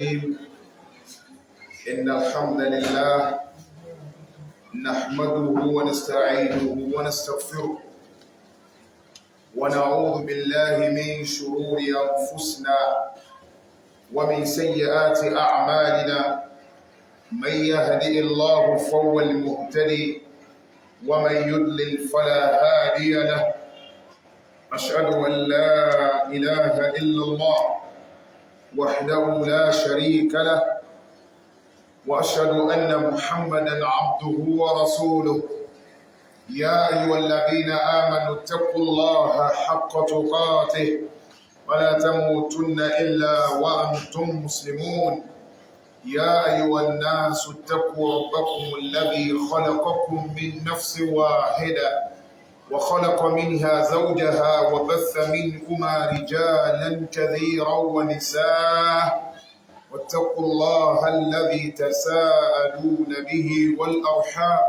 إن الحمد لله نحمده ونستعينه ونستغفره ونعوذ بالله من شرور أنفسنا ومن سيئات أعمالنا. من يهدئ الله فهو المهتدي ومن يضلل فلا هادي له. أشهد أن لا إله إلا الله وحده لا شريك له، وأشهد أن محمدا عبده ورسوله. يا أيها الذين آمنوا اتقوا الله حق تقاته ولا تموتن إلا وأنتم مسلمون. يا أيها الناس اتقوا ربكم الذي خلقكم من نفس واحدة وخلق منها زوجها وبث منهما رجالا كثيرا ونساء، واتقوا الله الذي تساءلون به والأرحام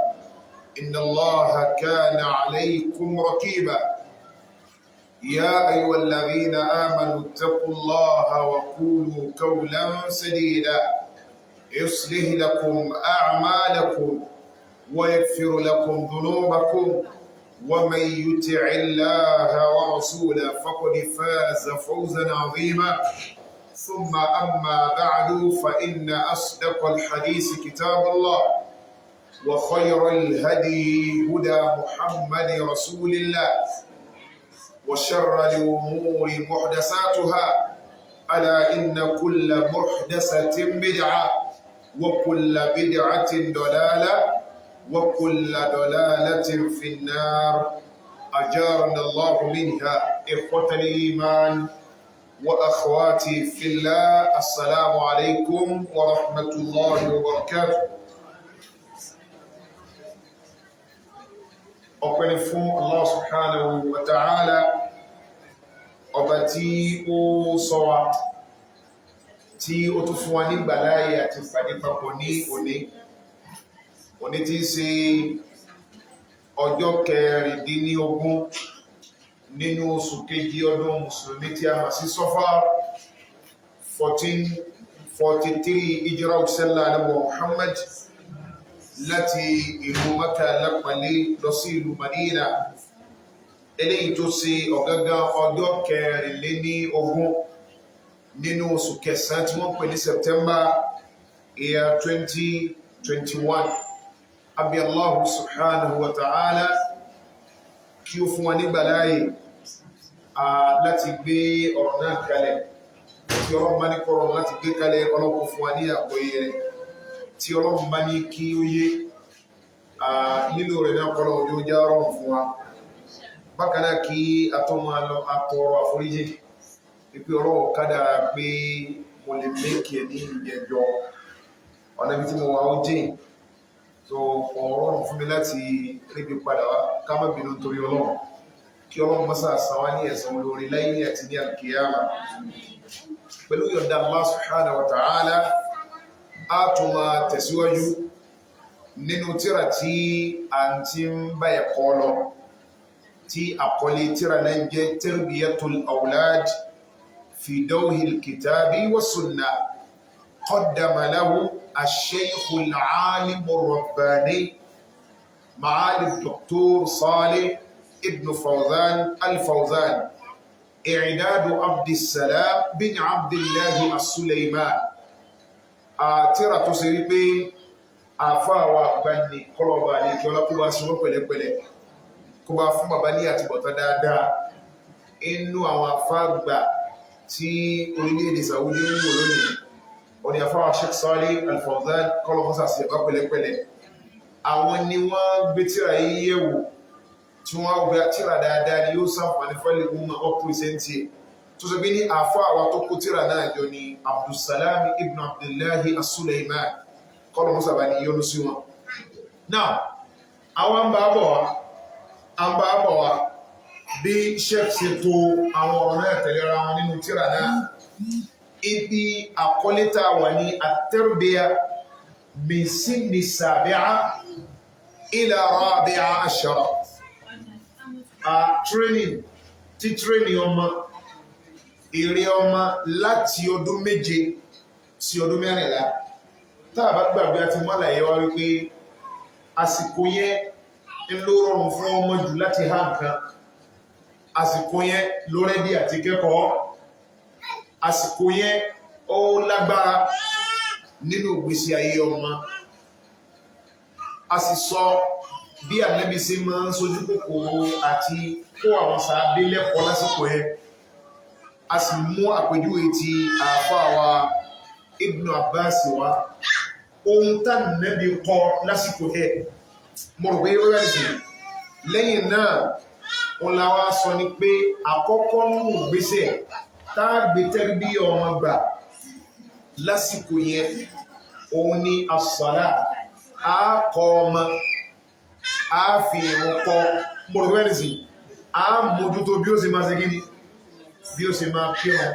إن الله كان عليكم رقيبا. يا أيها الذين آمنوا اتقوا الله وقولوا قولا سديدا يصلح لكم أعمالكم ويغفر لكم ذنوبكم، ومن يطع الله ورسوله فقد فاز فوزا عظيما. ثم أما بعد، فإن أصدق الحديث كتاب الله، وخير الهدي هدى محمد رسول الله، وشر الأمور محدثاتها، ألا إن كل محدثة بدعة وكل بدعة ضلالة وكل ضلالة في النار، أجارنا الله منها. إخوة الإيمان وأخواتي في الله، السلام عليكم ورحمة الله وبركاته. ọpẹ́ fún Allah subhanahu wa ta'ala, ọba tí ó ṣọ́ wa, tí ó tún fún wa ní ìgbàláyè àti ìpàdé papọ̀ ní òní tí í ṣe ọjọ́ kẹrìndínlógún nínú oṣù kejì ọdún mùsùlùmí tí a mọ̀ sí Safar 1443 ìjírà òṣèlú ànábì Muhammad láti ìlú Mẹ́kà lápàlẹ́ lọ sí ìlú Madina, eléyìí tó ṣe ọ̀gángan ọjọ́ kẹrìnlélógún nínú oṣù kẹsàn-án tí wọ́n pè ní September year 2021. Abi Allah subhanahu wa ta'ala kí ó fún wa nígbà láàyè láti gbé ọ̀rọ̀ náà kalẹ̀, tí Ọlọ́run bá ní kọ́rọ̀ láti gbé kalẹ̀, Ọlọ́run fún wa ní àgbọ́yé rẹ̀, tí Ọlọ́run bá ní kí ó yé lílò rẹ̀ náà kọ́lọ̀ ojú já rọrùn fún wa. Bákan náà kí a tó máa lọ àtọrọ àforíjì pípé Ọlọ́run kádà pé mo lè mékì ẹ̀ ní ìjẹjọ ọ̀nà ibi tí mo wà ó jìn, so ọ̀rọ̀ fún mi láti ríbi padà wá, ká má bínú torí Ọlọ́run, kí Ọlọ́run mọ́sá àsáwá ní ẹ̀san olórí láyé àti ní àkíyàmá. Pẹ̀lú yọ̀ǹda Allah subhanahu wa ta'ala, a tún máa tẹ̀síwájú nínú tírà tí a ti ń bá ẹ̀kọ́ lọ, tí àkọlé tírà náà jẹ́ Tarbiyatul Awlad fi Dawhil Kitabi wa Sunnah. قدم له الشيخ العالم الرباني معالي الدكتور صالح ابن فوزان الفوزان، إعداد عبد السلام بن عبد الله السليمان. ترى تسيبي àfáàwà gbani kọlọba ní kí ọlá kó bá ṣe wọ́n pẹ̀lẹ́pẹ̀lẹ́, kó bá fún bàbá ní àtìbọ̀tán dáadáa. Inú àwọn àfáàgbà tí orílẹ̀-èdè Saudi ń wò lónìí òní àfáà Sheikh Salih Al-Fawzan, kọlọ̀kọ́sà sí ẹ̀kọ́ pẹ̀lẹ́pẹ̀lẹ́. Àwọn ni wọ́n gbé tírà yìí yẹ̀wò, tí wọ́n gbé tírà dáadáa ni yóò ṣàǹfààní fọ́lẹ̀ ọmọ ọ̀pùrìsẹ́ntì tó sọ bí ní àfáà wa tó kó tírà náà jọ ní Abdulsalam ibn Abdullahi As-Sulaiman, kọlọ̀kọ́sà bá ní yọ́nú sí wọn. Náà àwọn ń bá bọ̀ wá bí Sheikh ṣe tó àwọn ọ̀rọ̀ náà tẹ̀lera wọn nínú tírà náà. Ibi àkọlítà wà ní at-tarbiya min sinni sabi'a ila rabi'a ashara. Training ọmọ, èrè ọmọ láti ọdún méje sí ọdún mẹ́rìnlá tá a bá gbàgbé àti mọ́làyé wá wípé àsìkò yẹn ń ló rọrùn fún ọmọ jù láti há nǹkan àsìkò yẹn ló rẹ́dí àti kẹ́kọ̀ọ́ àsìkò yẹn ó lágbára nínú ìgbésí ayé ọmọ a sì sọ bí Ànábì ṣe máa ń sojú kòkòrò àti kó àwọn sàábé lẹ́kọ̀ọ́ lásìkò yẹn a sì mú àpèjúwe ti àáfàá wa Ibn Abbas wa ohun tá Ànábì kọ́ lásìkò yẹn mo rò pé ó rẹ̀ sí lẹ́yìn náà òun la wá sọ ni pé àkọ́kọ́ nínú ìgbésẹ̀ tá a gbé tẹ́rìbíyà ọmọ gbà lásìkò yẹn òun ni as-salat a kọ́ ọmọ a fi ìrun kọ́ mo rò pé sí a mójútó bí ó ṣe máa ṣe kí ni bí ó ṣe máa kírun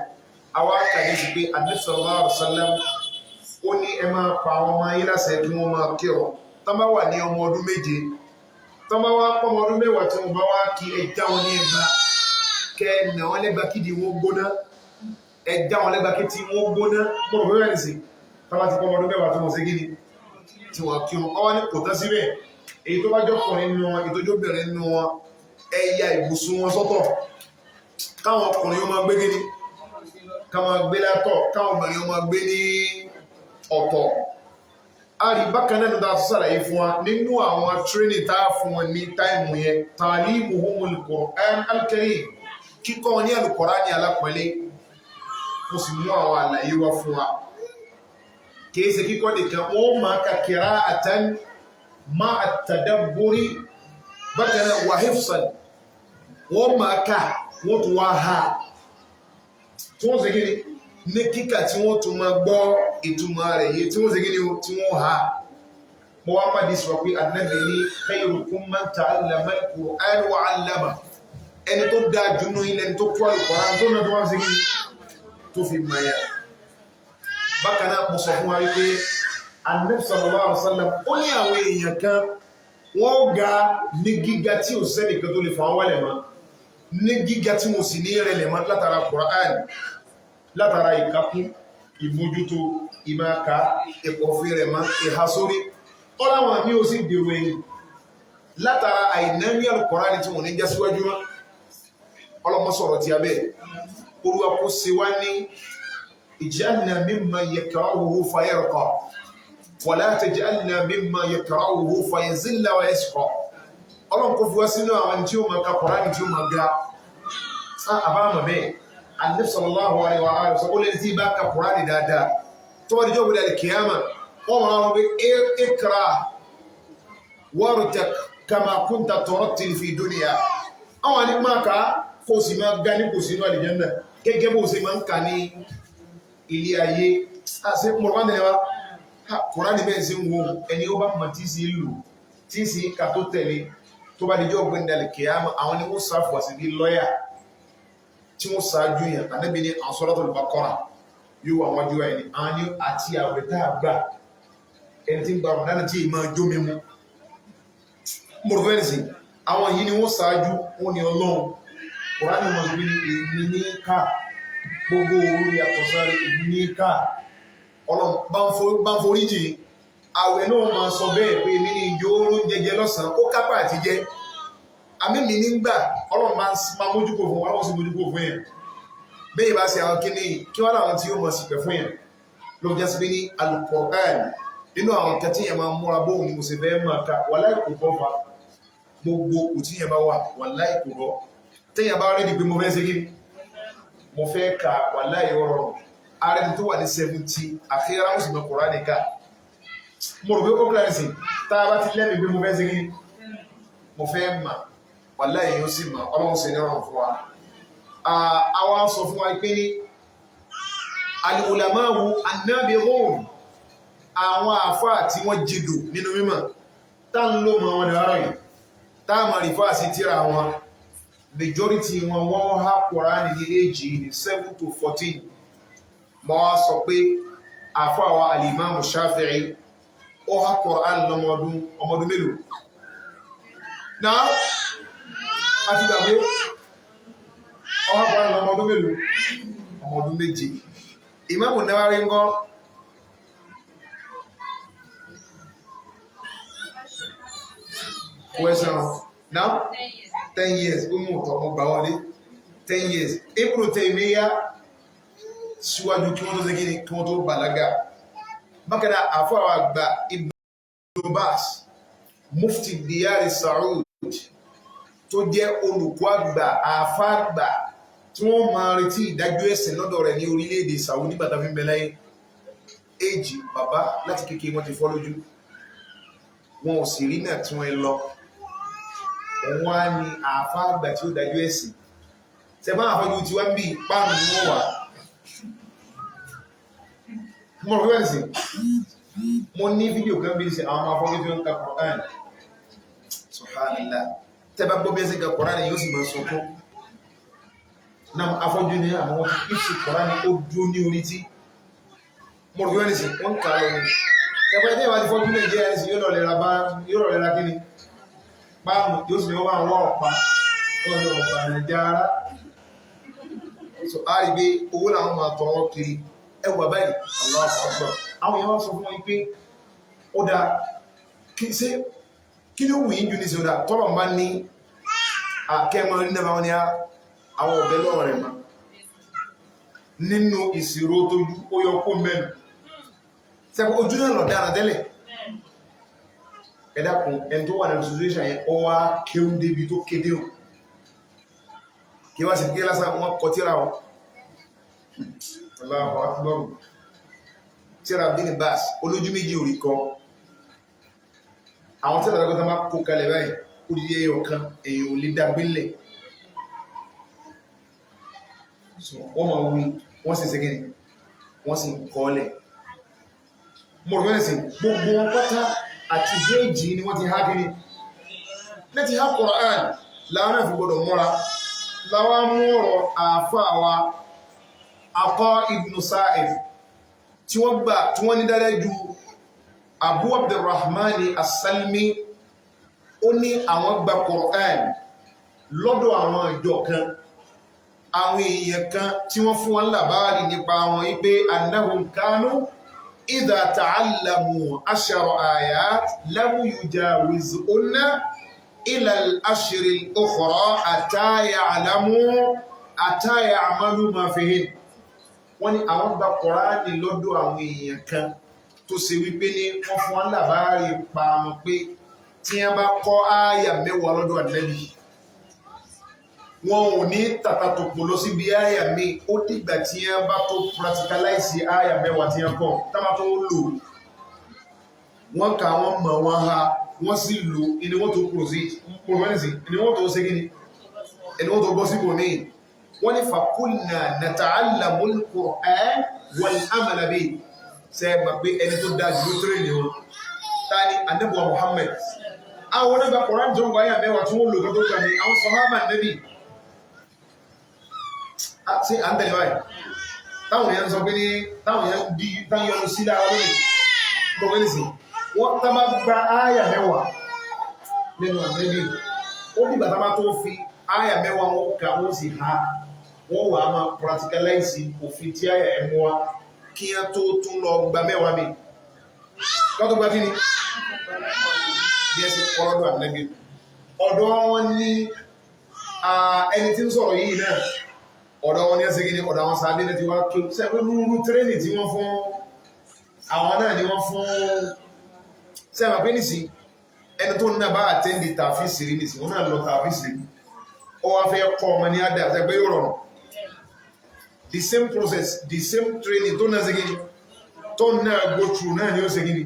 àwa kàdé sí pé Ànábì sallallahu alaihi wasallam ó ní ẹ máa pa àwọn ọmọ ayé láṣẹ kí wọ́n máa kírun tá bá wà ní ọmọ ọdún méje tá bá wá pọ́ ọmọ ọdún mẹ́wàá tí wọ́n bá wá kí ẹja wọn ní ẹgbà kẹ́ nà wọ́n lẹ́gbàá kídi wọ́n gbóná ẹja wọn lẹ́gbàá kí tí wọ́n gbóná mo rò pé bẹ́ẹ̀ nìsín tá bá ti pọ́ ọmọ ọdún mẹ́wàá tí wọ́n ṣe kí ni tí wọ́n kírun ọwọ́ ní kò tán síbẹ̀ èyí tó bá jọkùnrin nínú wọn èyí tó jóbìnrin nínú wọn ẹ̀yà ibùsùn wọn sọ́tọ̀ káwọn ọkùnrin yóò máa gbé gíní káwọn gbé látọ̀ káwọn obìnrin yóò máa gbé ní ọ̀tọ̀ a rí bákan náà nígbà tó sàlàyé fún wa nínú àwọn tírénì tá a fún wọn ní táìmù yẹn ta'limuhumul Qur'an al-Karim kíkọ́ wọn ní Al-Qur'ani alápọ̀lé mo sì mú àwọn àlàyé wá fún wa kìí ṣe kíkọ́ nìkan wọ́n máa ka qira'atan ma'a at-tadabburi bákan náà wa hifzan wọ́n máa ka wọ́n tún wá ha tí wọ́n ṣe kí ni ní kíkà tí wọ́n tún máa gbọ́ ìtumọ̀ rẹ̀ yìí tí wọ́n ṣe kí ni tí wọ́n ha mo wá pàdé sọ pé Ànábì ní khayrukum man ta'allama al-Qur'an wa 'allama ẹni tó dáa jù nínú ilẹ̀ ẹni tó kọ́ Al-Qur'an tó náà tó wá ṣe kí ni tó fi mọ̀ yà bákan náà mo sọ fún wa wípé Ànábì sallallahu alaihi wasallam ó ní àwọn èèyàn kan wọ́n ga ní gíga tí ò sẹ́nìkan tó lè fà wọ́n wálẹ̀ mọ́ ní gíga tí mo sì ní rẹ̀lẹ̀ mọ́ látara Qur'an látara ìkákún ìmójútó ìmáka ìpọ̀fẹ́ rẹ̀ mọ́ ìhà sórí ọláwọn àmì ó sì dèrò ẹ̀yìn látara àìnáwí Al-Qur'an tí wọ́n ní já síwájú mọ́ ọlọ́mọ sọ̀rọ̀ tí a bẹ́ẹ̀ Olúwa kó ṣe wá ní ij'alna mimman yakra'uhu fayarqa wa la taj'alna mimman yakra'uhu fayazilla wa yashqa ọlọ́run kò fi wá sínú àwọn tí ó máa ka Kùránì tí ó máa ga àbámọ̀ bẹ́ẹ̀ Ànábì sallallahu alaihi wa alihi ó lè tí bá ka Kùránì dáadáa tó wá díjọ́ gbọdọ̀ kìyàmà wọ́n máa wọ́n bí ikra wartaq kama kunta turattil fi dunya àwọn ní máa ka kó sì máa ga ní kò sínú àlìjánnà gẹ́gẹ́ bó ṣe máa ń ka ní ilé ayé àṣẹ mọ̀rọ̀mọ́dẹ̀lẹ́wà Kùránì bẹ́ẹ̀ sí ń wo ẹni ó bá mọ̀ tí sí lù tí sí ka tó tẹ̀lé tó bá dijọ́ gbẹ̀ndàlẹ̀ kìyàmà àwọn ni wọ́n sáfù àti bí lọ́yà tí wọ́n sáájú yẹn Ànábì ní àwọn Suratul Baqara yóò wà wọ́n jùlọ ẹni àwọn ni àti àwẹ̀ tá a gbà ẹni tí ń gba ọ̀dánà tí ìmọ̀ ọjọ́ mímú mọ̀rọ̀fẹ́rẹ́sì àwọn yìí ni wọ́n sáájú wọn ni Ọlọ́run Kùránì wọn sì bí èmi ní ká gbogbo orí yàtọ̀ sáré èmi ní ká Ọlọ́run bá ń forí jì àwẹ̀ náà máa sọ bẹ́ẹ̀ pé èmi ní ìjọ oorun jẹjẹ lọ́sàn-án ó kápá àti jẹ àmì mi nígbà Ọlọ́run máa mójúkò fún Ọlọ́run sì mójúkò fún yẹn bẹ́ẹ̀ bá ṣe àwọn kíní kí wọ́n láwọn tí ó mọ̀ sí pẹ̀ fún yẹn ló jẹ́ sí pé ní Al-Qur'an nínú àwọn kẹtí yẹn máa múra bóun ni mo sì fẹ́ máa ka wàláì kò bọ́ fa gbogbo kò tí yẹn bá wà wàláì kò bọ́ tẹ́yìn bá rí di pé mo fẹ́ ṣe kí mo fẹ́ ka wàláì ọ̀rọ̀ ààrẹ tó wà ní 70 àfihàn ó sì mọ Kùránì ká mo rò pé ó kíláà sí tá a bá ti lẹ́nu pé mo fẹ́ ṣe kí mo fẹ́ mà wàláì yóò sì mà Ọlọ́run sì ní ọ̀rọ̀ fún wa àwa sọ fún wa pé al-ulama'u an-nabighun àwọn àfáà tí wọ́n jìdò nínú mímọ̀ tá ń lò mọ́ wọn dára yìí tá a máa rí fáà sí tíra wọn majority wọn wọ́n há Kùránì ní èjì ní 7 to 14 mọ́ wá sọ pé àfáà wa al-Imam Shafi'i ó há Kùránì lọ́mọdún mélòó náà àti gbàgbé ó há Kùránì lọ́mọdún mélòó ọmọdún méje Imam Nawawi ńkọ́ question now 10 years umu to mo gba wọlé 10 years Ibn Taymiyyah síwájú kí wọ́n tó ṣe kíni kí wọ́n tó bàlágà bákan náà àfọwọ́ àgbà Ibn Baz mufti diyari Saud tó jẹ́ olùkọ́ àgbà àfà àgbà tí wọ́n máa retí ìdájọ́ ẹ̀sìn lọ́dọ̀ rẹ̀ ní orílẹ̀-èdè Saudi nígbà tá fi ń bẹ láyé èjì bàbá láti kékeré wọ́n ti fọ́ lójú wọn ò sì rí náà tí wọ́n lọ wọ́n á ní àfà àgbà tí ó dájọ́ ẹ̀sìn tẹ̀bá àfọ́jú tí wọ́n ń bí páàmù ni wọ́n wà mo rò wẹ́n sí mo ní fídíò kan bí i àwọn afọ́jú tí ó ń ka Quran subhanallah tẹ́bá gbọ́ bí ẹ sí ka Quran yóò sì máa sọkún náà afọ́jú ní àwọn ìfì Quran ó dúró ní orí tí mo rò wẹ́n sí wọ́n kà lọ ní ẹgbẹ́ tí ìwà ti fọ́jú Nàìjíríà sí yóò lọ lẹ́ra kí ni páàmù yóò sì ní wọ́n máa wọ́ ọ̀pá ọ̀dọ̀ ọ̀pá Nàìjíríà so a rí pé owó làwọn máa tọrọ kiri ẹwà báyìí Allahu Akbar àwọn èèyàn sọ fún wọn pé ó dáa kí ló wù yín jù ní sí ó dáa tọ́lọ̀ bá ní akẹ́mọ̀ rí náà wọn ni àwọn ọ̀bẹ lọ́wọ́ rẹ̀ mọ́ nínú ìṣirò tó ju ó yọ kó mẹ́nu sẹ́kọ̀ ojú náà lọ dára tẹ́lẹ̀ ẹ dákun ẹni tó wà ní situation yẹn ọ wá kéwú débi tó kéde o kí wá sí kí lásán wọn kọ tíra wọn Allahu Akbar tíra Ibn Baz olójú méjì orí kan àwọn tíra lọ́gọ́ta máa kó kalẹ̀ báyìí ó di ẹyọ kan èyí ò lè dágbélẹ̀ wọ́n máa wí wọ́n sì ṣẹ́gẹ́ni wọ́n sì kọ́ọ̀lẹ̀ mọ̀rọ̀mẹ́rẹ̀sì gbogbo wọn pátá àti héjì ni wọ́n ti há kiri ní ti há Qur'an láwọn náà fi gbọdọ̀ mọ́ra láwọn mú ọ̀rọ̀ àáfàá wa Ata ibn Sa'id tí wọ́n gbà tí wọ́n ní dáadáa ju Abu Abdurrahman as-Salmi ó ní àwọn gba Qur'an lọ́dọ̀ àwọn ìjọ kan àwọn èèyàn kan tí wọ́n fún wọn lábáàrí nípa wọn wípé annahum kanu idha ta'allamu 10 ayat lam yujawizunna ila al-ashr al-ukhra hatta ya'malu ma fihin wọ́n ní àwọn gba Kùránì lọ́dọ̀ àwọn èèyàn kan tó ṣe wípé ní wọ́n fún wọn lábáàrí pa wọn pé tí wọ́n bá kọ́ ááyà 10 lọ́dọ̀ Ànábì wọn ò ní tàtàtòpò lọ síbi ááyà mi ó dìgbà tí wọ́n bá tó practicalize ááyà 10 tí wọ́n kọ́ tábà tó lò wọ́n kà wọ́n mọ̀ wọ́n ha wọ́n sì lò ẹni wọ́n tó proceed ẹni wọ́n tó ṣe gíní ẹni wọ́n tó bọ́ síbò míì wọ́n ní fàkúnnà nata'allamu al-Qur'an wal-amala bihi ṣe mọ̀ pé ẹni tó dájú ló tẹ́rẹ̀ ní wọn tani Ànábì Muhammad àwọn onígbà Qur'an tó ń gbáyà 10 tí wọ́n lò tó kà ní àwọn sàhábà Nábì sí à ń tẹ̀lé báyìí táwọn èèyàn sọ pé ní táwọn èèyàn di táwọn yọnu sí lára lónìí gbogbo ní sí wọ́n tá bá gba ááyà 10 nínú Ànábì ó dìgbà tá bá tó fi ááyà 10 wọn kà wọ́n sì ha wọ́n wà á máa practicalize òfin tí ááyà ẹ̀ mú wa kí á tó tún lọ gba 10 mi kọ́tọ́ gba kí ni bí ẹ sì kọ́lọ́dọ̀ Ànábì ọ̀dọ̀ wọn ní ẹni tí ń sọ̀rọ̀ yìí náà ọ̀dọ̀ wọn ní ẹsẹ̀ gíní ọ̀dọ̀ àwọn sàábé ní ti wá kí o sẹ́gbẹ́ lúrú tírẹ́nì tí wọ́n fún àwọn náà ni wọ́n fún sẹ́gbà pé nìsí ẹni tó náà bá àtẹ́ndì tàfíìsì rí nìsí wọ́n náà lọ tàfíìsì rí ó wá fẹ́ kọ́ ọmọ ní àdá sẹ́gbẹ́ yóò rọrùn the same process the same training tó náà sẹ́gíní tó náà go through náà ni ó sẹ́gíní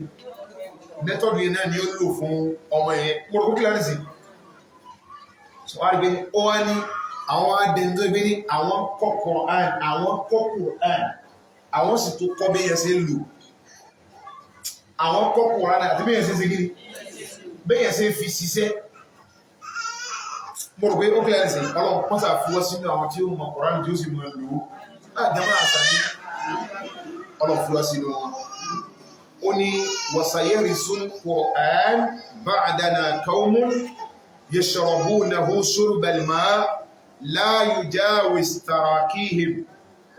method yẹn náà ni ó lò fún ọmọ yẹn mo rò kó kílá nìsí so wá rí pé ó wá ní àwọn adẹ́ndọ́gbé ní àwọn kọ́ Qur'an àwọn sì tó kọ́ bẹ́yẹ sí lò àwọn kọ́ Qur'an àti bẹ́yẹ sí sí gírí bẹ́yẹ sí fi ṣiṣẹ́ mo rò pé ó kílẹ̀ sí ọlọ́run pọ́sà fúwọ́ sínú àwọn tí ó mọ̀ Qur'an tí ó sì mọ̀ lò ó láàjẹ́mọ́ àṣà ní ọlọ́run fúwọ́ sínú wọn ó ní wasayarisul Qur'an ba'dana qawmun yashrabunahu shurbal ma' la yujawiz tarakihim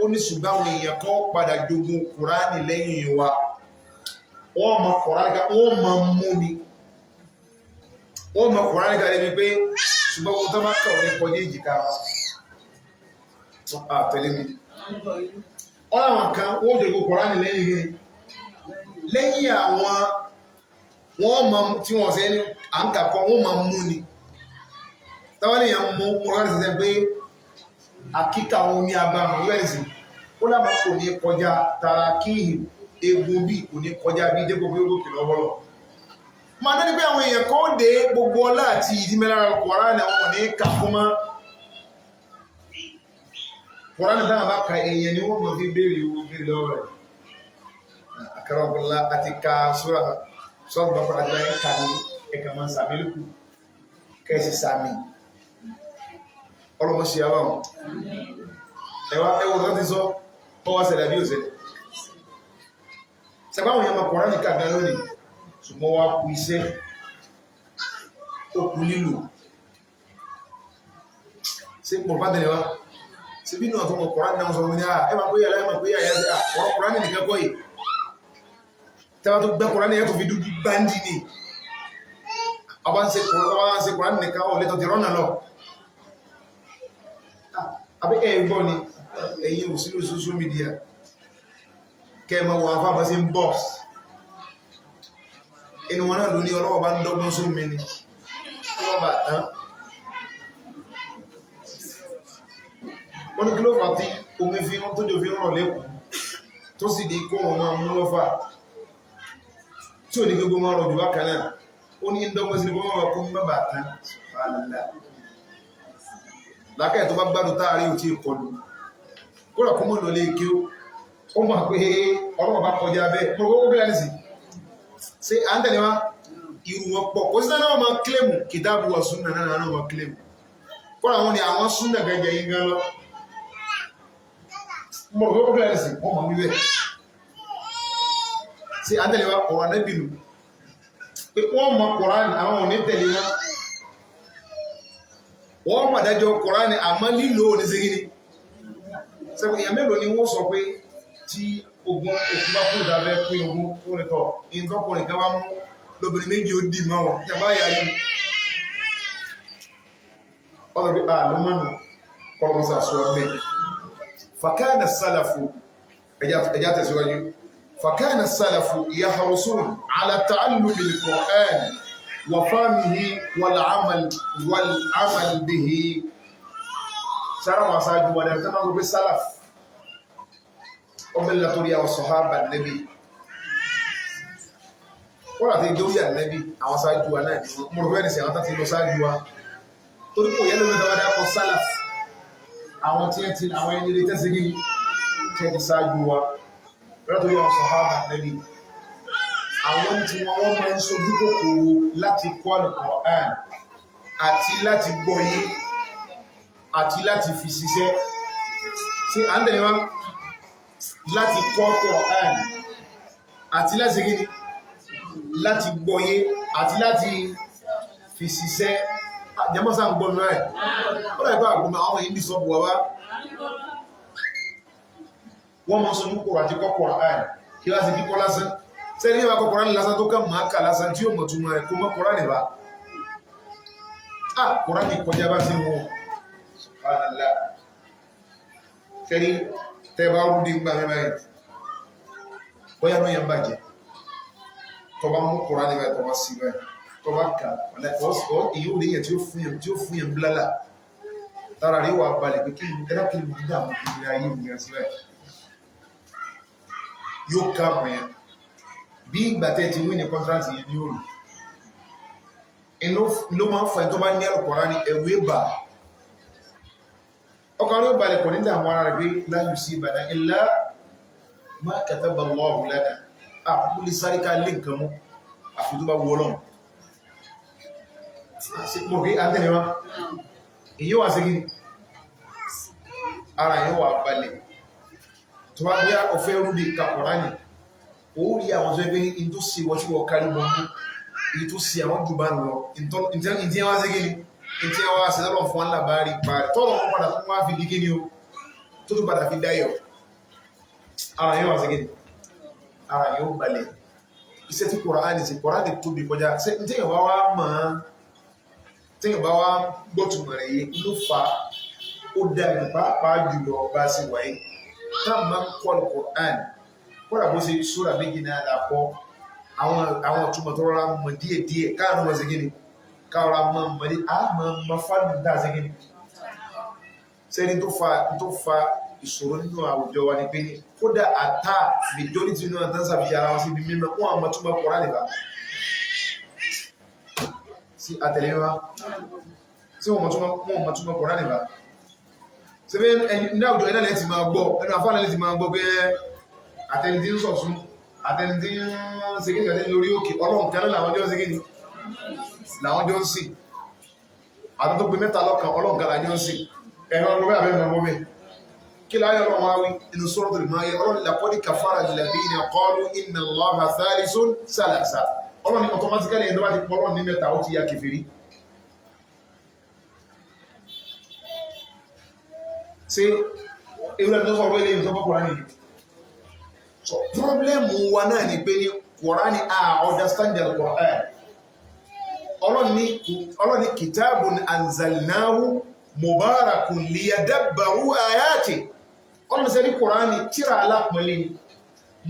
ó ní ṣùgbọ́n àwọn èèyàn kan padà jogun Kùránì lẹ́yìn wa wọ́n mọ Kùránì wọ́n mọ mú ni wọ́n mọ Kùránì ká lè pé ṣùgbọ́n wọn tó máa kà ní kọjá ìjìká àtẹ̀lé mi ọ̀làwọn kan wọ́n jẹ́ gbogbo Kùránì lẹ́yìn àwọn wọ́n mọ tí wọ́n sẹ́ ní à ń kàkọ́ wọ́n mọ mú ni táwọn èèyàn mú Kùránì sẹ́sẹ́ pé àkíkà wọn ní agbára wẹ́ẹ̀sì ó lábàá kò ní kọjá tara kíhì egun bí kò ní kọjá bí dépò bí ó gòkè lọ́wọ́lọ́ máa dání pé àwọn èèyàn kan dé gbogbo ọlá àti ìdímẹ́lára Kùránì àwọn ní kàkọ́ mọ́ Kùránì dáhùn bá ka èèyàn ni wọ́n mọ̀ fi béèrè owó béèrè lọ́wọ́ rẹ̀ akẹ́rọ̀bọ̀lá àti ka sóra sọ́ọ̀bù bá padà gbá ẹ̀ka ní ẹ̀ka máa ń sàmì lókù kẹ́sì sàmì ọlọ́mọ ṣe àwọn ẹwọ́n tó ti sọ ọwọ́ ṣẹlẹ̀ bí òṣèlẹ̀ sẹ́gbàwọn èèyàn máa Kùránì kà gan lónìí ṣùgbọ́n wá kú iṣẹ́ ó kú lílò sí pọ̀ bá tẹ̀lé wá sí bí náà tó mọ̀ Kùránì náà sọ wọn ni ẹ máa pé yàrá ẹ máa pé yàrá ọ̀rọ̀ Kùránì nìkan kọ́ yìí tẹ́wà tó gbẹ́ Kùránì ẹ̀ tó fi dúdú báńdì ni ọba ń ṣe Kùránì nìkan ọ̀ lẹ́tọ̀ ti rọ́nà lọ àbí ẹ̀ gbọ́ ni ẹ̀yìn òsìlú social media kẹ́ẹ̀mọ́ wọn afábọ́ sí ń bọ́ inú wọn náà ló ní ọlọ́wọ́ bá ń dọ́gbọ́n sómi ni wọ́n bá tán wọ́n ní kí ló fà tí omi fi wọ́n tó jò fi rọ̀ lẹ́kùn tó sì di kó wọn máa mú lọ́fà tí ò ní gbogbo máa rọ̀ jù wá kan náà ó ní dọ́gbọ́n sí ni wọ́n máa kó mú bá tán fàálà lákẹ́ tó bá gbádùn táàrí ò tí kọlu kó rọ̀ kó mọ́ lọ lé kí ó máa pé ọlọ́wọ́ bá kọjá bẹ́ẹ̀ gbogbo bí láti sí à ń tẹ̀lé wá irú wọn pọ̀ kò sí náà máa kílèmù kìtàbù wà súnà náà máa kílèmù kó àwọn ni àwọn súnà gẹ́gẹ́ yìí gan lọ mọ̀ gbogbo bí láti wọ́n máa wíwẹ̀ sí à ń tẹ̀lé wá ọ̀rọ̀ anábìnú pé wọ́n mọ Kùránì àwọn ò ní tẹ̀lé wọn wọ́n mọ̀dájọ́ Kùránì àmọ́ lílo oníṣẹ́gíní sẹ́kùn èèyàn mélòó ni wọ́n sọ pé tí ogun òkú bá kú ìdábẹ́ pín ogun tó ní tọ́ ìtọ́kùnrin kan bá mú lóbìnrin méjì ó dì mọ́ wọn yàbá yà yìí ọ̀dọ̀ bí àlùmọ́nù kọlọmọsà sọ ọgbẹ́ fàkánà sálàfù ẹjá tẹ̀síwájú fàkánà sálàfù yahrusun ala ta'allumi al-Qur'an wa fahmihi wal amal bihi sára wọn sáájú wọn ẹ̀rọ tẹ́lá gbogbo sálàf ọmọ ilẹ̀ torí àwọn sọ̀hábà nẹ́bí wọ́n àti ìdórí ànẹ́bí àwọn sáájú wa náà mo rò bẹ́ẹ̀ sí àwọn tàbí lọ sáájú wa torí kò yẹ́ lórí dáadáa kọ sálàf àwọn tí ẹ ti àwọn ẹni lè tẹ́sí kí tẹ́ ti sáájú wa lọ́dọ̀ torí àwọn sọ̀hábà nẹ́bí àwọn tí wọ́n máa ń sojú kòkòrò láti kọ́ Al-Qur'an àti láti gbọ́ yé àti láti fi ṣiṣẹ́ sí à ń tẹ̀lé wá láti kọ́ Kùránì àti láti gíní láti gbọ́yé àti láti fi ṣiṣẹ́ jẹmọ́sá ń gbọ́nù rẹ̀ ó rẹ̀ bá àgbọ́nà àwọn ìdí sọ́bù wá wọ́n mọ́ sọ́jú kòrò àti kọ́ Kùránì kí láti kíkọ́ lásán sẹ́ni ìwà kọ́ Kùránì lásán tó kàn máa kà lásán tí ó mọ̀ túnmọ̀ rẹ̀ kó mọ́ Kùránì bá Kùránì kọjá bá sí wọn subhanallah kẹ́rí tẹ́bá rúdí ń gbà mẹ́bàá yìí bóyá náà yẹn bàjẹ́ tó bá mú Kùránì báyìí tó bá sí báyìí tó bá kà ọ́ èyí ò lè yẹ tí ó fún yẹn blálà tára rí wà balẹ̀ pé kí ẹ̀dá kí ni dídá àwọn ìgbìyànjú ayé ìgbìyànjú sí báyìí yóò ká mọ̀ yẹn bí ìgbà tẹ́ ti wí ní kọ́ńtrátì yẹn ní òòlù ló máa ń fa ẹ̀ tó bá ní Al-Kùránì ẹ̀rù ẹ̀bà ọkàn ló balẹ̀ kò ní dàmú ara rẹ̀ pé la yusibana illa ma kataba Allahu lana àkókò lè sáré ká lé nǹkan mú àfi tó bá wọ́ lọ́n mọ̀ pé àtẹ́lẹ̀ wá èyí wà sí gíní ara yóò wà balẹ̀ tó bá bí ọ̀fẹ́ rúdì ka Kùránì ó rí àwọn tó ẹgbẹ́ ní tó sì wọ́n tí wọ́n kárí mọ́ mú èyí tó sì àwọn jù bá lọ ìtí wá sí gíní ìtí wá sí lọ́lọ́ fún alábàárí parí tọ́lọ̀ wọn padà tó wá fi di gíní o tó tó padà fi dáyọ̀ ara yóò wà sí gíní ara yóò balẹ̀ iṣẹ́ tí Kùránì ti tóbi kọjá tí èèyàn wá máa tí ìbá wa gbọ́tùmọ̀ rẹ̀ yìí ló fa ó dàbí pàápàá jùlọ ọba sí wáyé táà máa ń kọ́ Al-Qur'an kọ́ra bó ṣe sóra méjì náà lápọ̀ àwọn ọ̀túnmọ̀ tó rọra mọ̀ díẹ̀díẹ̀ káàrùn wọn ṣe gíní káàrùn mọ̀ mọ̀dé àmọ́ fàdùn dáa ṣe gíní sẹ́ni tó fa ìṣòro nínú àwùjọ wa ní pé ní kódà àtà majority nínú àtànsà fi ara wọn sí ibi mímọ̀ wọn àmọ́ túnmọ̀ Kùránì nìbá sí àtẹ̀lẹ́wà tí wọ́n mọ̀ túnmọ̀ Kùránì nìbá sẹ́bẹ̀ ní àwùjọ ẹ̀nà lẹ́ti máa gbọ́ ẹnu àfáàlẹ́ lẹ́ti máa gbọ́ pé àtẹnidí ń sọ̀tún àtẹnidí ń segin àtẹnidí lórí òkè ọlọ́run kan láwọn jọ ń segin ni làwọn jọ ń sìn àtúntò pé mẹ́ta lọ́kàn ọlọ́run kan lájọ ń sìn ẹ̀rọ ọlọ́run àbẹ́ mọ̀ mọ́mí kí láyé ọlọ́run wá wí inú Suratul Maida ọlọ́run laqad kafara alladhina qalu inna Allaha thalisun salasa ọlọ́run ní automatically ẹni tó bá ti pọ̀ ọlọ́run ní mẹ́ta ó ti ya kèfèrí ṣe ewúrẹ́ tó sọ̀rọ̀ ilé ìjọba Kùránì so problem wa náà ni pé ní Kùránì understand the Quran ọlọ́run ní kitabun anzalnahu mubarakun liyadabbaru ayati ọlọ́run sẹ́ni Kùránì tíra alápọ̀lẹ́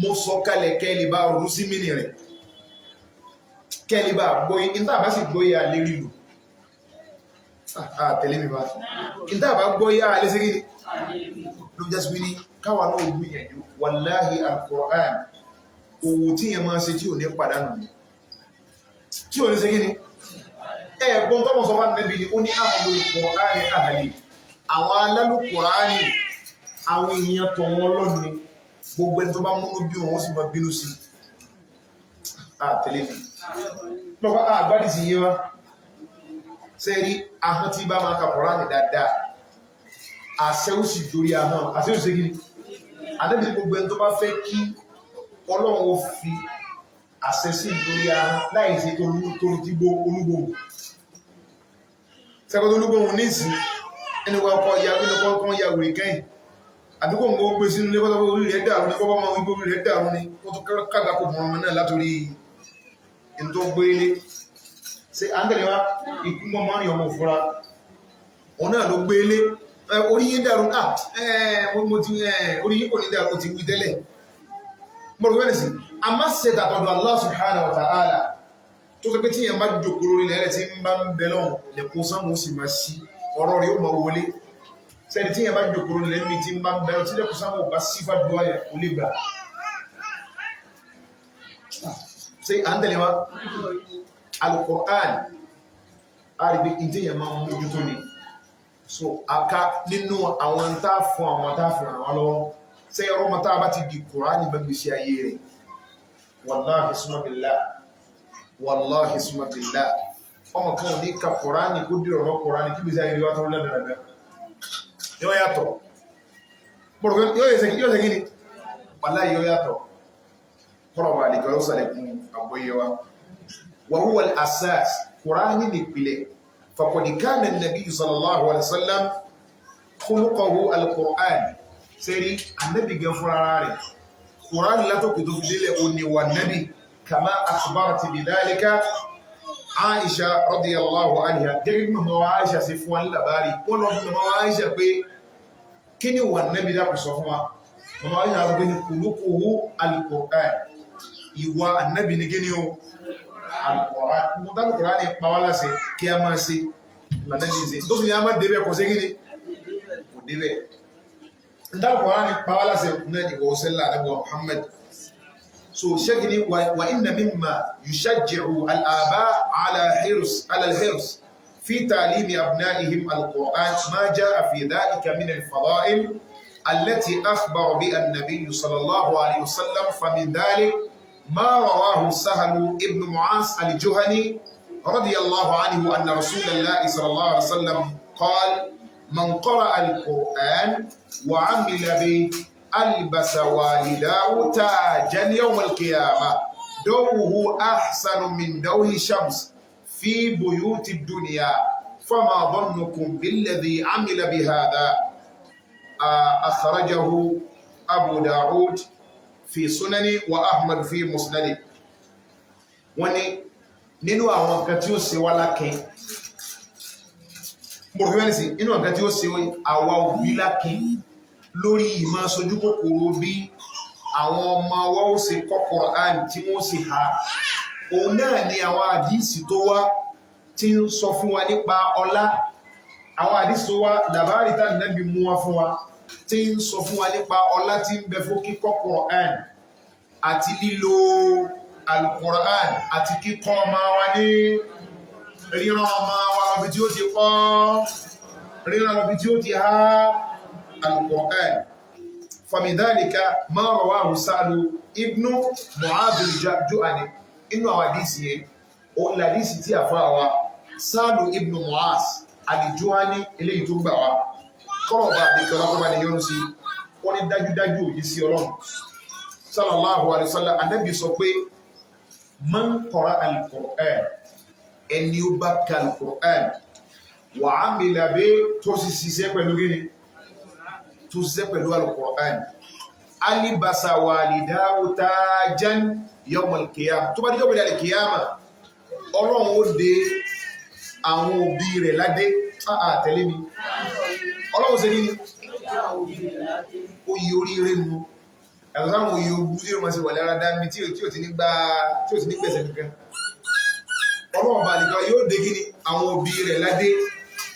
mo sọ kalẹ̀ kẹ́lìbá rú sí mínì rẹ̀ kẹ́lìbá gbóyí ní tàbá sì gbóyí àlérí lù tẹ̀lé mi bá ní tàbá gbóyí àlésí gíní ló jẹ́ sí ní káwà náà gbìyànjú wàláhì al-Qur'an owó tí yẹn máa ṣe tí ò ní pàdánù tí ò ní ṣe gíní ẹ̀gbọ́n tọ́mọ̀ sọ fún Ànábì ni ó ní àmàlò Kùránì àhàlì àwọn alálù Kùránì àwọn èèyàn tọ̀ wọn lọ́nà gbogbo ẹni tó bá múnú bí wọn sì máa bínú sí àtẹ̀lé mi lọ́pàá àgbádìí sí yé wá sẹ́rí ahọ́n tí bá máa ka Kùránì dáadáa àṣẹ ó sì dórí ahọ́n àṣẹ ó sì gíní Ànábì gbogbo ẹni tó bá fẹ́ kí Ọlọ́run ó fi àṣẹ sí ìdórí ahọ́n láìsí tó ti gbó olúgbòhùn sẹ́kọ́ tó olúgbòhùn ní ìsìn ẹni wọ́n kọ́ ya wílẹ̀ kọ́ ya wùrì kẹ́yìn àdúgbò ń gbé sínú ilé kọ́tọ́ orí rẹ̀ dàrú ní kọ́kọ́ máa wípé orí rẹ̀ dàrú ní kó tó kága kò mọ̀ ọmọ náà látorí in tó gbé ilé ṣe àndẹ̀lẹ̀ wá ikú mọ́ máa ń yọ ọmọ òfúra òun náà ló gbé ilé orí yín dàrú orí yín kò ní dàrú ti wí tẹ́lẹ̀ mọ̀rọ̀ wẹ́nì sí a má ṣe tàtọ̀dọ̀ Allah subhanahu wa ta'ala tó sọ pé tí yẹn bá jòkó lórí lẹ́rẹ̀ tí ń bá ń bẹ lọ́hùn lẹ́kùn sánmù sì máa sí ọ̀rọ̀ rẹ̀ ó máa wọlé sẹ́ni tí yẹn bá jòkó lórí lẹ́rẹ̀ tí ń bá ń bẹ lọ́hùn tí lẹ́kùn sánmù bá sí fàdúrà yẹn kò lè gbà ṣe à ń tẹ̀lé wa Al-Qur'an àrígbé ìdí yẹn máa ń mójútó ni so aka nínú àwọn tá fún àwọn tá fún àwọn lọ́wọ́ ṣe ọmọ tá bá ti di Kùránì gbẹ́gbẹ̀ṣẹ́ ayé rẹ̀ wallahi summa billah ọmọ kan ní ka Kùránì kó dìrọ̀ mọ́ Kùránì kí bí sáyé rí wá tó lẹ́dẹ̀ẹ́dẹ́ yóò yàtọ̀ yóò ṣe gíní wallahi yóò yàtọ̀ kọ́rọ̀wà àdìkọ̀ yóò sàlẹ̀kùn àgbóyẹwà wa huwa al-asas Kùránì nìpìlẹ̀ faqad kana an-nabiy sallallahu alaihi wasallam khuluquhu al-Qur'an sẹ́rí annabi gan fúnra rẹ̀ Kùránì látọ̀kù tó fi délẹ̀ òní wà nábi kama akhbarati bidhalika Aisha radiyallahu anha gẹ́gẹ́ mọ́ Aisha sí fún wọn labari wọ́n lọ fún mọ́ Aisha pé kí ni wà nábi dákù sọ fún wa mọ́ Aisha rẹ̀ ní khuluquhu al-Qur'an ìwà annabi ní gíní o al-Qur'an mọ́ dákù Kùránì pàwálà sí kí a máa sí lànàbí tó fi ní a máa débẹ̀ kò sí gíní kò débẹ̀ ndal Qur'ani pawala se nadi wa sallallahu alaihi wa Muhammad so shagini wa inna mimma yushajji'u al-aba ala al-hirs fi ta'lim abna'ihim al-Qur'an ma ja'a fi dhalika min al-fada'il allati akhbara biha an-nabiy sallallahu alaihi wasallam fa min dhalik ma rawahu Sahl ibn Mu'az al-Juhani radiyallahu anhu anna Rasulullah sallallahu alaihi wasallam qala من قرأ القرآن وعمل به ألبس والداه تاجا يوم القيامة دوه أحسن من دوه الشمس في بيوت الدنيا فما ظنكم بالذي عمل بهذا أخرجه أبو داود في سنن وأحمد في مسند وني نينو àwọn kan tí ó ṣe wá lákin mo rí wẹ́n sí inú ọ̀gá tí ó ṣe àwa òbí lákì lórí ìmọ̀ sojú kòkòrò bí àwọn ọmọ wa ó ṣe kọ́ Quran tí wọ́n sì ha òun náà ni àwọn àdíìsì tó wá tí ń sọ fún wa nípa ọlá àwọn àdíìsì tó wá làbárí tá Nábì mú wá fún wa tí ń sọ fún wa nípa ọlá tí ń bẹ fún kíkọ́ Quran àti lílo Al-Quran àti kíkọ́ ọmọ wa ní ríran ọmọ wa lọ́bi tí ó ti kọ́ ríran lọ́bi tí ó ti há Al-Quran famidhalika ma rawahu Sa'lu ibnu Mu'adh al-Ju'ani inú àwọn àdíìsì yẹn òun làdíìsì tí àfá wa Sa'lu ibnu Mu'adh al-Ju'ani eléyìí tó gbà wá kọ́rọ̀ bá àdíkọ́ lápọ́bá ni yọ́nù sí wọ́n ní dájúdájú òjì sí Ọlọ́run sallallahu alaihi wasallam Ànábì sọ pé man qara al-Qur'an ẹni ó bá ka al-Qur'an wa amila bi tó sì ṣiṣẹ́ pẹ̀lú gíní tó ṣiṣẹ́ pẹ̀lú al-Qur'an alibasa walidahu tajan yawm al-qiyamah tó bá díjọ́ pẹ̀lú al-qiyamah Ọlọ́run ó dé àwọn òbí rẹ̀ ládé tẹ̀lé mi Ọlọ́run ṣe ní oyè oríire mú ẹ̀rọ sáwọn oyè ogun tí ó máa ṣe wà lára dámi tí ò ti ní gbẹ̀sẹ̀ nìkan Ọlọ́run bá nìkan yóò dé gíní àwọn òbí rẹ̀ ládé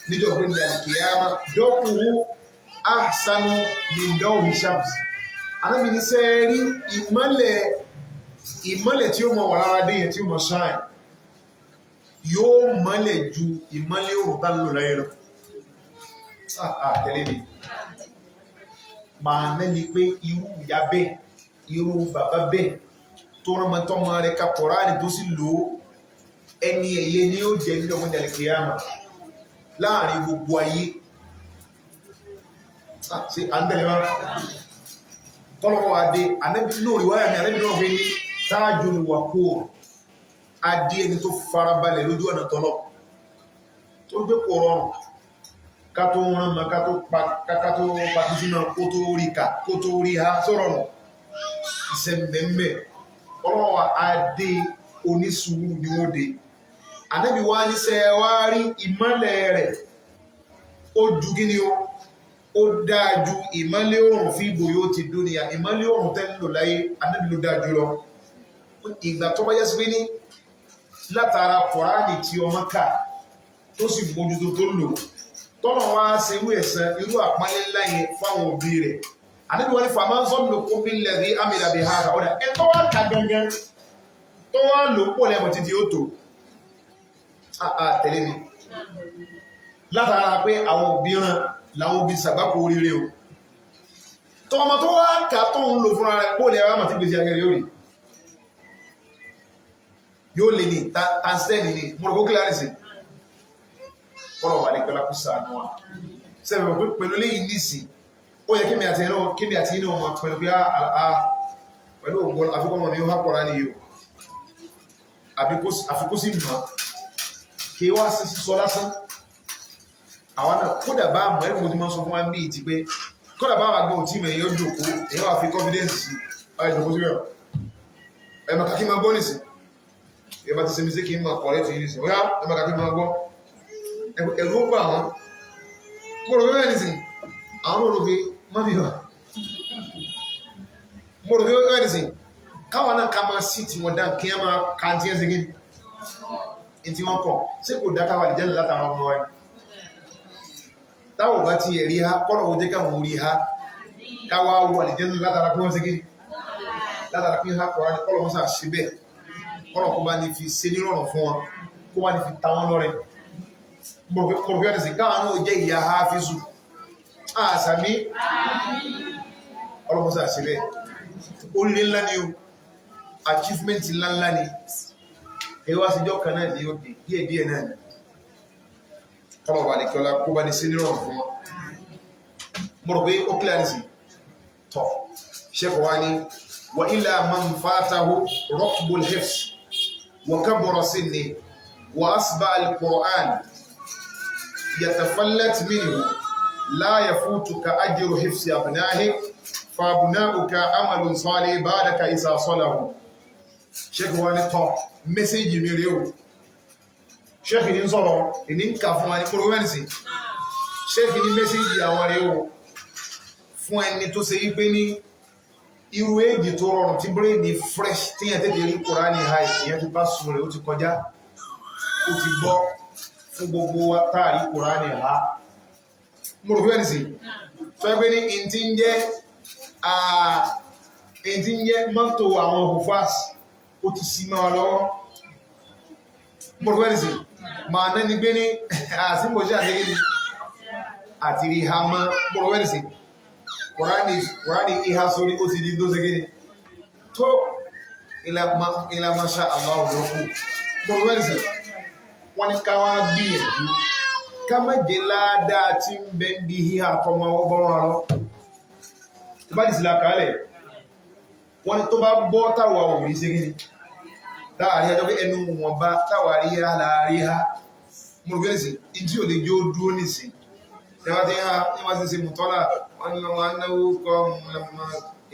níjọ́ pé ní àlìkìyàmá dọ́kùnwó ahsanu min dawhi shams Ànábì ní sẹ́ẹ̀rí ìmọ́lẹ̀ tí ó mọ̀ wà lára dé yẹn tí ó mọ̀ ṣáà yóò mọ́lẹ̀ ju ìmọ́lẹ̀ òrùn tá lò láyé lọ tẹ̀lé mi máa mẹ́ni pé irú ìyá bẹ́ẹ̀ irú bàbá bẹ́ẹ̀ tó rán mọ́tọ́mọ rẹ̀ ka Kùránì tó sì lò ẹni ẹ̀yẹ ni ó jẹ́ nílò ọmọdé alìkìyàmà láàrin gbogbo ayé sí àndẹ̀lẹ́wà tọ́lọ́wọ́ adé lórí wáyà ní Ànábì náà fi ní tajul waqur adé ẹni tó farabalẹ̀ lójú ọ̀nà tọ́lọ̀ tó gbé kò rọrùn ká tó rán ma ká tó pàtí sínú kó tó rí ká kó tó rí ha sọ́rọ̀nù ìsẹ̀mẹ̀mẹ̀ ọlọ́wọ́ adé onísùúrù ni ó dé Ànábì wá ní sẹ́ wá rí ìmọ́lẹ̀ rẹ̀ ó ju gíní ó dájú ìmọ́lẹ̀ oòrùn fi ìbò yóò ti dúnìyà ìmọ́lẹ̀ oòrùn tẹ́lò láyé Ànábì ló dájú lọ ìgbà tó bá jẹ́ sí pé ní látara Kùránì tí ọmọ ká tó sì mójútó tó lò tọ́nà wá ṣe irú ẹ̀san irú àpálẹ́ ńlá yẹn fáwọn òbí rẹ̀ Ànábì wọ́n ní fàmá ń sọ́nà kó bí lẹ́rí amìlàbí ha ọ̀dà ẹ tó wá ká gangan tó wá lò pọ̀ lẹ́mọ̀ títí ó tó tẹ̀lé mi látara pé àwọn òbí rán láwọn òbí sàgbákò oríire o tọmọ tó wá ká tó ń lò fúnra rẹ̀ pọ̀ lẹ́rọ àmà tí gbèsè agẹrẹ yóò lè ní tàǹsẹ́nì ní mọ̀rọ̀kó kíláàrìsì kọ́lọ̀ wà ní pẹ́lá kú sàánú wa sẹ́fẹ̀ pé pẹ̀lú léyìn nísì ó yẹ kíni àti inú ọmọ pẹ̀lú bí pẹ̀lú ògbọ́n àfikọ́mọ̀ ni ó hápọ̀rá ní yóò àfikún sí mọ̀ kí wá sí sọ lásán àwọn náà kódà bá mọ̀ ẹ̀rùn tí wọ́n sọ fún wa ní ìtì pé kódà bá wà gbọ́n tí mẹ̀ yóò jòkó èyí wà fi confidence sí ọ̀rẹ́ ìjọkó sí rẹ̀ ẹ̀mọ̀ kàkí máa gbọ́ nìsí ẹ̀bá ti sẹ́mi sí kí n máa kọ̀rẹ́ tí nìsí ọ̀yá ẹ̀mọ̀ kàkí máa gbọ́ ẹ̀rù ó gbà wọn mo rò bẹ́ẹ̀ nìsí àwọn olùgbé mọ́bíwá mo rò bẹ́ẹ̀ nìsí káwọn náà ká máa sí tí wọ́n dá kí wọ́n máa ká tí ẹ́ sí gí tí wọ́n kọ̀ sí kò dá káwà ìjẹ́ látara ọmọ wa táwọn bá ti ẹ̀rí ha kọ́nà ó jẹ́ káwọn orí ha káwà wà ìjẹ́ látara kí wọ́n sí gí látara kí ha kọ̀rọ̀ ní kọ́nà wọ́n sà ṣe bẹ́ẹ̀ kọ́nà kó bá ní fi ṣe nírọ̀rùn fún wọn kó bá ní fi ta wọn lọ́rẹ mọ̀rọ̀fẹ́ káwọn náà jẹ́ ìyá ha fi sùn àṣàmí ọlọ́mọ sà ṣe bẹ́ẹ̀ oríire ńlá ni o achievement ńláńlá ni ẹwà síjọ́ kan náà ní òkè díẹ̀díẹ̀ náà ni kọmọ̀ bá ní kí ọlá kó bá ní sí nírọ̀ fún wọn mọ̀rọ̀ pé ó kílẹ̀ nìsí tọ̀ ṣẹ́kọ̀ wá ní wà ilá man fatahu rọ́kbul hifz wa kabura sinni wa asba al-Qur'an yatafallat minhu la yafutuka ajru hifzi abnahi fa abnauka amalun salih ba'daka isa salahu ṣẹ́kọ̀ wá ní tọ́ mẹ́sẹ́jì mi rí o ṣẹ́kì ní sọ̀rọ̀ ìní ń kà fún wa ní kúrò wẹ́nìsì ṣéèkì ní mẹ́sẹ̀jì àwọn rẹ̀ o fún ẹni tó ṣe wípé ní irú èjì tó rọrùn tí bírèdì fresh tí yẹn tètè rí Kùránì ha ìyẹn ti bá sùn rẹ̀ ó ti kọjá ó ti gbọ́ fún gbogbo wa táàrí Kùránì ha mo rò fẹ́ẹ̀ sí tó ẹgbẹ́ ní ìntí ń jẹ́ mọ́tò àwọn hufas ó ti sí máa lọ́wọ́ mo rò fẹ́ẹ̀ sí màá náà ní gbé ní àsìmbòsí àtẹ́gẹ́ àti rí ha mọ́ mo rò fẹ́ẹ̀ sí Kùránì ìhà sórí ó ti di tó ṣegé tó ilá masha Allah lókù mo rò fẹ́ẹ̀ sí wọ́n ní ká wá gbìyànjú ká má jẹ́ ládàá tí ń bẹ ń bí híhà tọmọ ọgbọ́n lọ tó bá dìsílà kálẹ̀ wọ́n ní tó bá bọ́ táwà ò rí ṣegé táwàrí ẹjọ́ pé ẹnu wọn bá táwàrí ha láàrí ha mo rò fẹ́ẹ̀ sí ìdí ò lè jó dúró nìsí ẹwà tí ha ní wọ́n ti ṣe mùtọ́lá wọ́n ní wọ́n náwó kọ́ ọmọ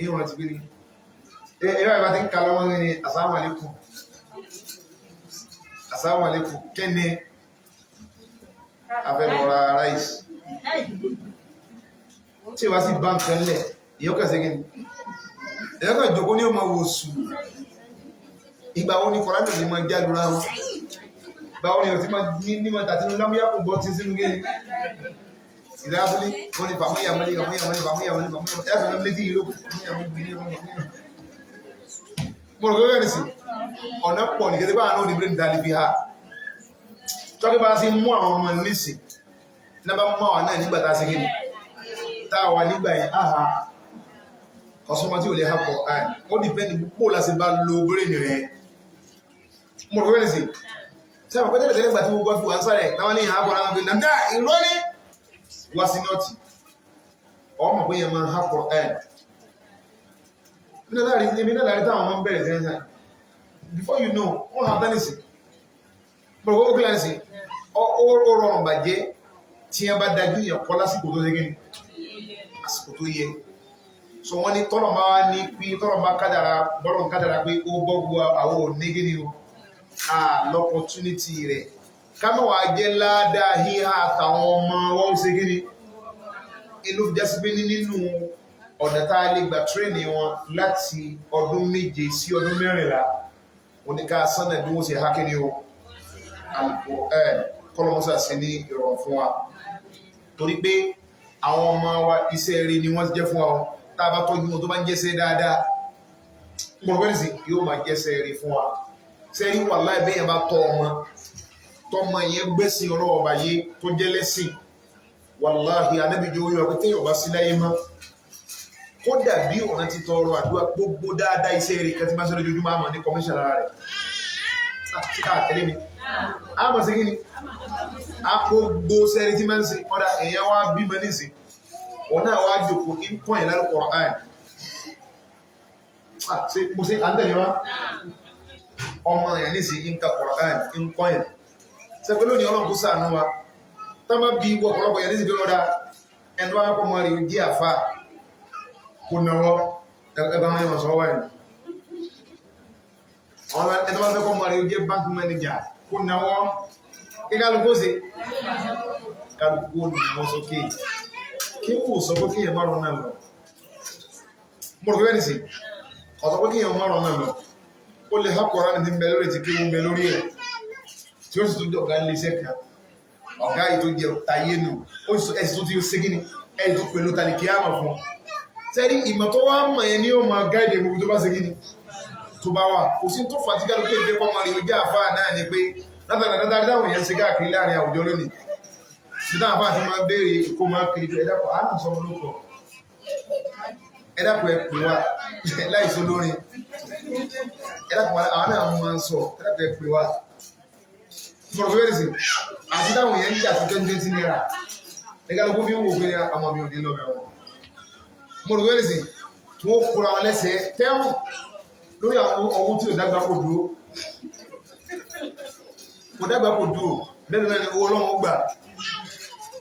ìwọ̀n ti gbé ní ẹwà ìbá ti ń ka lọ́wọ́ ní assalamu alaikum assalamu alaikum kẹ́ni afẹ́lọ́ra ráìsì tí wá sí báńkì lẹ̀ ìyọ́kà sí gẹ́ni ìyọ́kà ìjọkó ní ọmọ wò sù ìgbà wọn ni kọ̀rọ̀ ní ma já lura wọn ìgbà wọn ni ọ̀tí ma ní ma tàbí lámúyàpọ̀ bọ́ ti sínú gẹ́ni ìdábílé wọn ni fàmúyàmọ́lé ẹ̀fẹ̀ lọ́mọlé tí ìlú mo rò gẹ́gẹ́ sí ọ̀nà pọ̀ ní kẹtẹ́bà náà òdìbìrì ní dálíbí ha tọ́kí bá sí mú àwọn ọmọ nísì náà bá mọ́ àwọn náà nígbàtà sí gẹ́ni táwà nígbà yẹn áhà ọ̀sọ́mọ́ tí ò lè hapọ̀ ó dìpẹ́ndì púpọ̀ láti bá lo bírèdì rẹ̀ mo rò gẹ́gẹ́ sí sẹ́wọ̀n pẹ́tẹ́lẹ̀ tẹ́lẹ̀ gbà tí mo gbọ́ fi wà ń sáré náà ní ìhàbọ̀ náà fi nàndá ìrọ́lé wá sí nọ́ọ̀tì ọmọ pé yẹn máa hapọ̀ èmi náà láàrin táwọn máa ń bẹ̀rẹ̀ sẹ́yìn before you know wọ́n ha tánìsì pọ̀lọpọ̀ ó kílá sí ó rọrùn bàjẹ́ tí wọ́n bá dájú yẹn kọ́ lásìkò tó ṣégé àsìkò tó yẹ so wọ́n ní tọ́lọ̀ máa ní pí tọ́lọ̀ máa kádàrà bọ́lọ̀ kádàrà pé ó gbọ́gbọ́ àwọn onígé ni ó l'opportunity rẹ̀ kámọ́ wà jẹ́ ládàá híhá àtàwọn ọmọ wọ́n ṣégé ni ìlú jásí pé nínú ọ̀nà tá a lè gbà tírẹ́nì wọn láti ọdún 7 sí ọdún 14 oníká sánà bí wọ́n ṣe hákẹ́ ní o kọlọmọ́sà sí ní ìrọ̀rùn fún wa torí pé àwọn ọmọ wa iṣẹ́ rí ni wọ́n jẹ́ fún wa tá a bá tọ́jú wọn tó bá ń jẹ́sẹ́ dáadáa pọ̀lọpẹ́sì yóò máa jẹ́sẹ́ rí fún wa sẹ́rí wà láì bẹ́yẹn bá tọ́ ọmọ tọ́mọ yẹn gbẹ́sìn ọlọ́wọ́ báyé tó jẹ́ lẹ́sìn wàláhì anábìjọ orí ọkọ̀ tí yóò bá sí láyé mọ́ kó dàbí ọ̀nà ti tọrọ àdúrà gbogbo dáadáa iṣẹ́ rí kẹtí máa sọ́rọ̀ ojoojúmọ́ àmọ́ ní kọmíṣàlá rẹ̀ tí ká tẹ́lé mi àmọ́ sí gíní àpògbò sẹ́rí tí máa ń ṣe ọ̀dá èèyàn wá bí mọ́ ní sí ọ̀nà wá jòkó in pọ́ìn lárúkọ̀ ààrẹ mo sí àndẹ̀lẹ̀ wá ọmọ èèyàn ní sí inka Qur'an in pọ́ìn sẹ́pẹ́ lónìí ọlọ́run kó ṣàánú wa tọ́mọ́ bí ọ̀pọ̀lọpọ̀ yẹn ní sí pé ọ̀dá ẹnu wá kọ́ mọ́ rí jí àfà kò náwọ́ ẹgbẹ́ wọn yẹn sọ wáyé ẹni wọ́n fẹ́ kọ́ mọ́ rí jí bank manager kò náwọ́ kí kálukú sí kálukú náwọ́ sókè kí kò sọ pé kí yẹn márùn náà lọ mo rò fẹ́ ní sí ọ̀sọ̀ pé kí yẹn márùn náà lọ ó lè hákọ̀ọ́rá ní bẹ lórí ti kí wọ́n bẹ lórí ẹ̀ tí ó sì tún jẹ́ ọ̀gá ilé iṣẹ́ kan ọ̀gá yìí tó jẹ tayé nù ẹ̀sì tó ti ṣe gíní ẹ̀yìn tó pẹ̀lú tàbí kí á mọ̀ fún sẹ́rí ìmọ̀ tó wá mọ̀ ẹ̀ ní ó máa gáìdì gbogbo tó bá ṣe gíní tó bá wà kò sí tó fàtíkà lókè ìdé kọ́ máa rí ojú àfáà náà ni pé látàrí dáwọn èèyàn ṣe káàkiri láàrin àwùjọ lónìí sí táwọn àfáà ti máa béèrè kó máa kiri pé ẹ̀dàpọ̀ á nù sọmọ lóko ẹ̀dàpọ̀ ẹ̀ pè wá láìsọ lórin ẹ̀dàpọ̀ àwọn náà máa ń sọ ẹ̀dàpọ̀ ẹ̀ pè wá mọ̀rọ̀fẹ́rẹ́sì àti táwọn èèyàn ń jà sí 20 naira ẹgbẹ́ fi ń wò pé àwọn mi ò ní lọ́bẹ̀ wọn mọ̀rọ̀fẹ́rẹ́sì tí wọ́n kúra wọn lẹ́sẹ̀ tẹ́wọ̀n lórí àwọn ọwọ́ tí ò dágbà kò dúró bẹ́ẹ̀ náà ni owó ọlọ́wọ́ gbà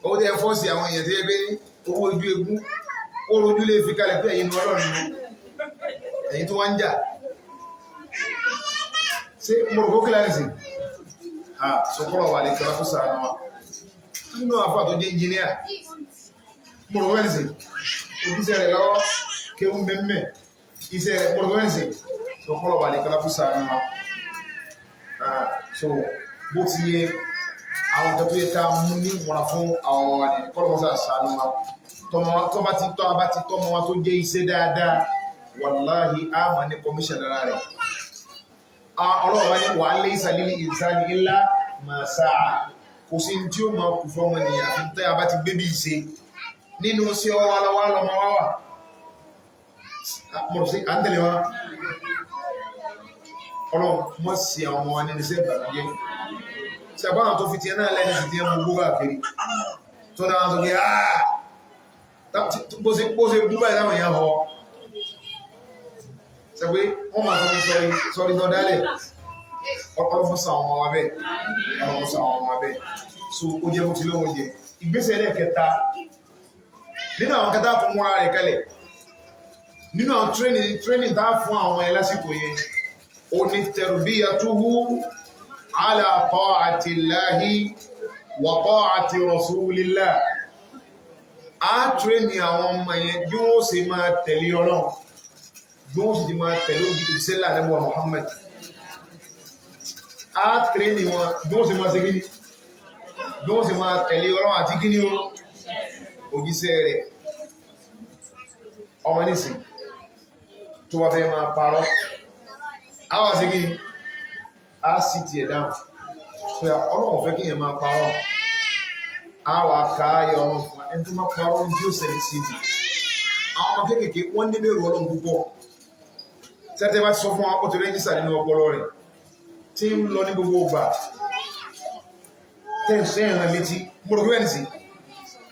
owó tẹ́ fọ́ọ̀sì àwọn èèyàn tí ẹ bẹ́ owó ojú egún ó rojú lè fi kalẹ̀ pé ẹ̀yin ọlọ́run ẹ̀yin tó wá ń jà ṣé mọ̀rọ̀fẹ́ kíláàsì sọkọrọ wà lè kẹwàá fún sàánà wa nínú àfà tó jẹ́ engineer mọ̀rọ̀wẹ́nsì òbíṣẹ́ rẹ̀ lọ́wọ́ kéwú mẹ́mẹ́ iṣẹ́ rẹ̀ mọ̀rọ̀wẹ́nsì tó kọ́lọ̀ wà ní kọlápùsà náà so bó ti yẹ àwọn tó yẹ ká mú ní wọ́n fún àwọn wà ní kọ́lọ̀mọ́sà sàánú wa tó bá ti tọ́mọ wa tó jẹ́ iṣẹ́ dáadáa wàláhì á mà ní commission lára rẹ̀ ọlọ́wọ́ bá ní wà á lé ìsàlẹ̀ ìsáni illa ma sa'a kò sí tí ó máa kù fọ́mọ nìyà fi tẹ́ abá ti gbé bí ìṣe nínú sí ọwọ́ alọ́wọ́ alọ́mọ wá wà mọ̀ sí àndẹ̀lẹ̀ wa ọlọ́run mọ́ sí àwọn ọmọ wa nínú iṣẹ́ ìbànújẹ́ sí àbáwọn tó fi tiẹ̀ náà lẹ́nu sí tiẹ̀ mú gbogbo àkiri tó dáwọn tó gbé bó ṣe bú báyìí láwọn èèyàn họ ṣe pé wọ́n máa sọ sọ́rí tó dálẹ̀ ọlọ́fún sàwọn ọmọ wa bẹ́ẹ̀ ọlọ́fún sàwọn ọmọ wa bẹ́ẹ̀ so ó jẹ́ bó ti lóhun jẹ ìgbésẹ̀ ẹlẹ́kẹta nínú àwọn kẹta fún múra rẹ̀ kalẹ̀ nínú àwọn training tá fún àwọn ẹ̀ lásìkò yẹn ó ní tarbiyatuhu ala ta'ati Allahi wa ta'ati rasulillah á training àwọn ọmọ yẹn bí wọ́n sì máa tẹ̀lé Ọlọ́run bí wọ́n sì máa tẹ̀lé òjì sẹ́lá nẹ́bùwà Muhammad á training wọn bí wọ́n sì máa ṣe gíní bí wọ́n sì máa tẹ̀lé Ọlọ́run àti gíní òjíṣẹ́ rẹ̀ ọmọ nísìn tó wá fẹ́ máa parọ́ àwọn àti gíní á sì ti ẹ̀ dáhùn pé Ọlọ́run fẹ́ kí yẹn máa parọ́ àwọn àkáyọ ọmọ fún ẹni tó máa parọ́ ní tí ó ṣẹlẹ̀ sí ibi àwọn ọmọ kéékèèké wọ́n ní bẹ̀rù Ọlọ́run púpọ̀ tẹ́tẹ́ bá sọ fún ọkọ̀ tó rẹ́jísà nínú ọpọlọ rẹ̀ tí ń lọ ní gbogbo ọgbà tẹ́ǹsẹ́ ìrìn létí mọ̀rọ̀gbẹ́nìsì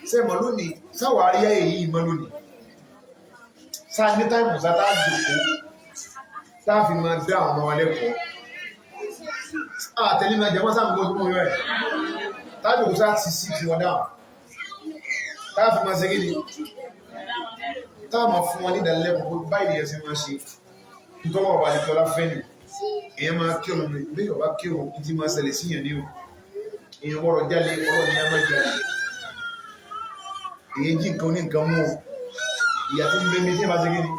sẹ́mọ̀ lónìí sáwàárí èyí ìmọ̀ lónìí sáà ní táìmù sátá jòkó táàfin máa dá àwọn ọmọ alẹ́kọ̀ọ́ àtẹ̀lé máa jẹmọ́ sáà gbogbo ọmọ rẹ̀ táàjòkó sáà ti sí ti wọ́n dáhùn táàfin máa ṣe gíní táàmà fún wọn ní ìdánilẹ́kọ̀ọ́ báyìí ẹ̀sìn máa ṣe nítorí ọba àdìkọ́lá fẹ́ni èèyàn máa kírun ní bí ọba kírun tí máa ṣẹlẹ̀ síyàn ní o èèyàn wọ́rọ̀ jálé ọ̀rọ̀ ní amájá èèyàn jí nǹkan ní nǹkan mú o ìyà tí ń bẹ́ mi tí ẹ bá ṣe gíní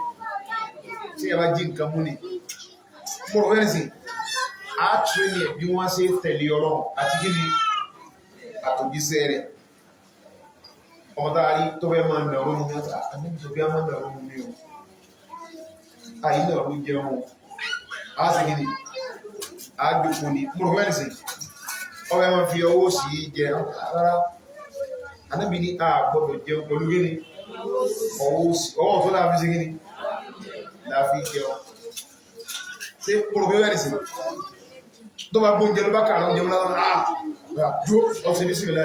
tí ẹ bá jí nǹkan mú ni mo rò fẹ́rẹ̀ sí á tírẹ́nì ẹ̀ bí wọ́n ṣe tẹ̀lé Ọlọ́run àti gíní àtòjíṣẹ́ rẹ̀ ọmọ tá a rí tó fẹ́ máa nà ọ́rùn ní ọ̀tà àníbi bí a máa nà ọ́rùn ní o àyí nà ọ́rùn jẹun á sì gíní á dùkú ni mo rò fẹ́rẹ̀ sí ọwọ́ ẹmọ fi ọwọ́ sí jẹ rárá anábi ní a gbọ́dọ̀ jẹun pẹ̀lú gíní ọwọ́ tó láàfí sí gíní láàfí jẹun tí olùgbẹ́rẹ̀ sí tó bá gbóúnjẹ ló bá kààrùn jẹun lára dúró ọ̀sẹ̀ bísímìlá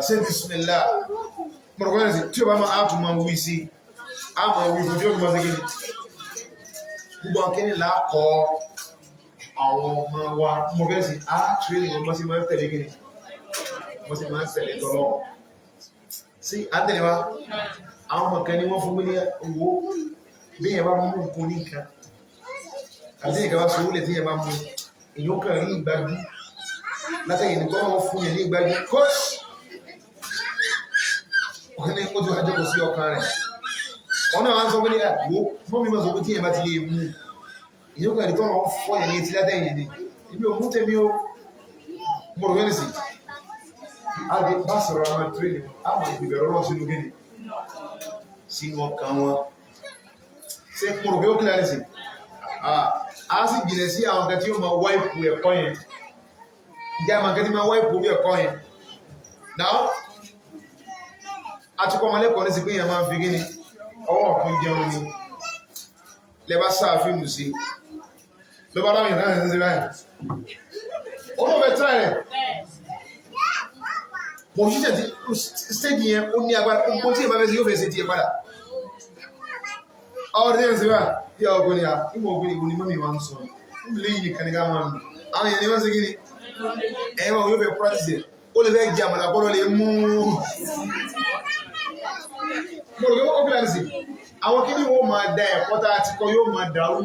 ṣe bísímìlá olùgbẹ́rẹ̀ sí tí ó bá máa áàtù máa wí sí a máa wí fún tí ó gbọ́ sí gíní gbogbo akẹ́ni láàkọ́ àwọn ọmọ wa mọ̀ bẹ́ẹ̀ sí á tírẹ́lì wọn mọ́ sí máa ń tẹ̀lé gíní wọ́n sì máa ń tẹ̀lé tọ́lọ́ sí àtẹ̀lẹ́wà àwọn ọmọ kan ní wọ́n fún mílíọ̀ owó bí yẹn bá mú nǹkan ní nǹkan àti ìgbà bá sọ́wọ́lẹ̀ tí yẹn bá mú èyàn kan rí ìgbájú látẹ̀yìn ní tọ́wọ́ fún yẹn ní ìgbájú kọ́ọ̀ṣì wọ́n ní ó ti wá jókòó sí ọkàn rẹ̀ wọ́n náà wá ń sọ pé ní àgbò fún mi máa sọ pé tí yẹn bá ti lè mú èyàn kan rí tọ́wọ́ fọ́ yẹn ní etí látẹ̀yìn ní ibi òmú tẹ̀mí ó mọ̀rọ̀ wẹ́nì sí àti bá sọ̀rọ̀ àwọn tírẹ́nì àwọn ìbẹ̀rẹ̀ ọlọ́run sínú gíní sínú ọkàn wọn ṣe mọ̀rọ̀ bí ó kílẹ̀ ní sí a sì jìnà sí àwọn kan tí ó máa wáìpù ẹ̀kọ́ yẹn jẹ́ àwọn kan tí máa wáìpù bí ẹ̀kọ́ yẹn náà àti kọ́ ọmọlẹ́kọ̀ọ́ ní sí pé yẹn máa ń fi gíní ọwọ́ ọ̀fún jẹun ni lẹ́bá sáà fíìmù sí lọ́bá dáwọn ìrìnà sí báyìí ó mọ̀ fẹ́ tíra rẹ̀ mọ̀ ṣíṣẹ́ tí stéjì yẹn ó ní agbára gbogbo tí ìbá fẹ́ sí yóò fẹ́ sí ti ẹ padà ọdún tí yẹn sí bá tí ọgbọ́n ni a ìmọ̀ ọgbọ́n ìbò ni mọ́mí wọn sọ lè yìí nìkan ní ká máa lò àwọn èèyàn ni wọ́n sí kí ni ẹ̀yìn wọn yóò fẹ́ practice ó lè fẹ́ jẹ àmàlà gbọ́dọ̀ lè mú mo rò pé wọ́n kọ́pìlà sí àwọn kí ni wọ́n máa da ẹ̀kọ́ tá a ti kọ́ yóò máa dàrú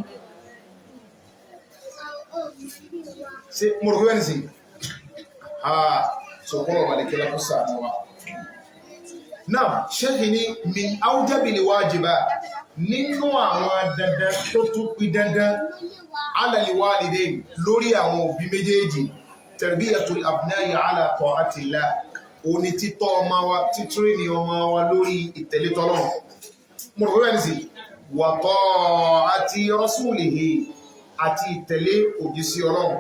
ṣe mo rò pé wọ́n sí sọ̀kọ́rọ̀ wà lẹ́kẹ́lá kó sàánú wa. Náà ṣẹ́kì ní min awjabil wajibat nínú àwọn dandan tó tún pín dandan ala al-walidayn lórí àwọn òbí méjèèjì tarbiyatul abna'i ala ta'atillah òní títọ́ ọmọ wa títúrí ni ọmọ wa lórí ìtẹ̀lé t'Ọlọ́run. Mo rò wíwá ní sí wa ta'ati rasulihi àti ìtẹ̀lé òjíṣẹ́ Ọlọ́run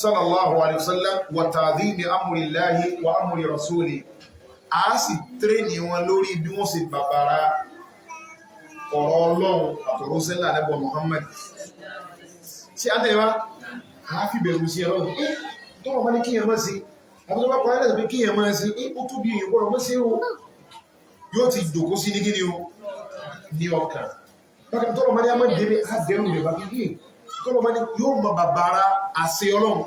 sallallahu alayhi wa sallam wa ta'dhimi amrillahi wa amri rasulihi. A sì tírẹ́nì wọn lórí bí wọ́n sì bàbára ọ̀rọ̀ Ọlọ́run àtọ̀rọ̀sẹ́lá àdẹ́bọ̀ Muhammad. Ṣé a tẹ̀lé wá? A fi bẹ̀rù sí Ọlọ́run. Tó wọ́n bá ní kíyàn mọ́ sí, àbúkọ́ bá kọ́ ẹ̀lẹ́sẹ̀ pé kíyàn mọ́ sí, ó tó bí èèyàn gbọ́dọ̀ mọ́ sí o. Yóò ti dòkó sí ní kíni o, ní ọkàn. Bákan tọ́lọ̀ bá ní a mọ́ délé, a dẹ̀rù rẹ̀ bá kíkì. Tọ́lọ̀ bá ní yóò mọ bàbára àṣẹ Ọlọ́run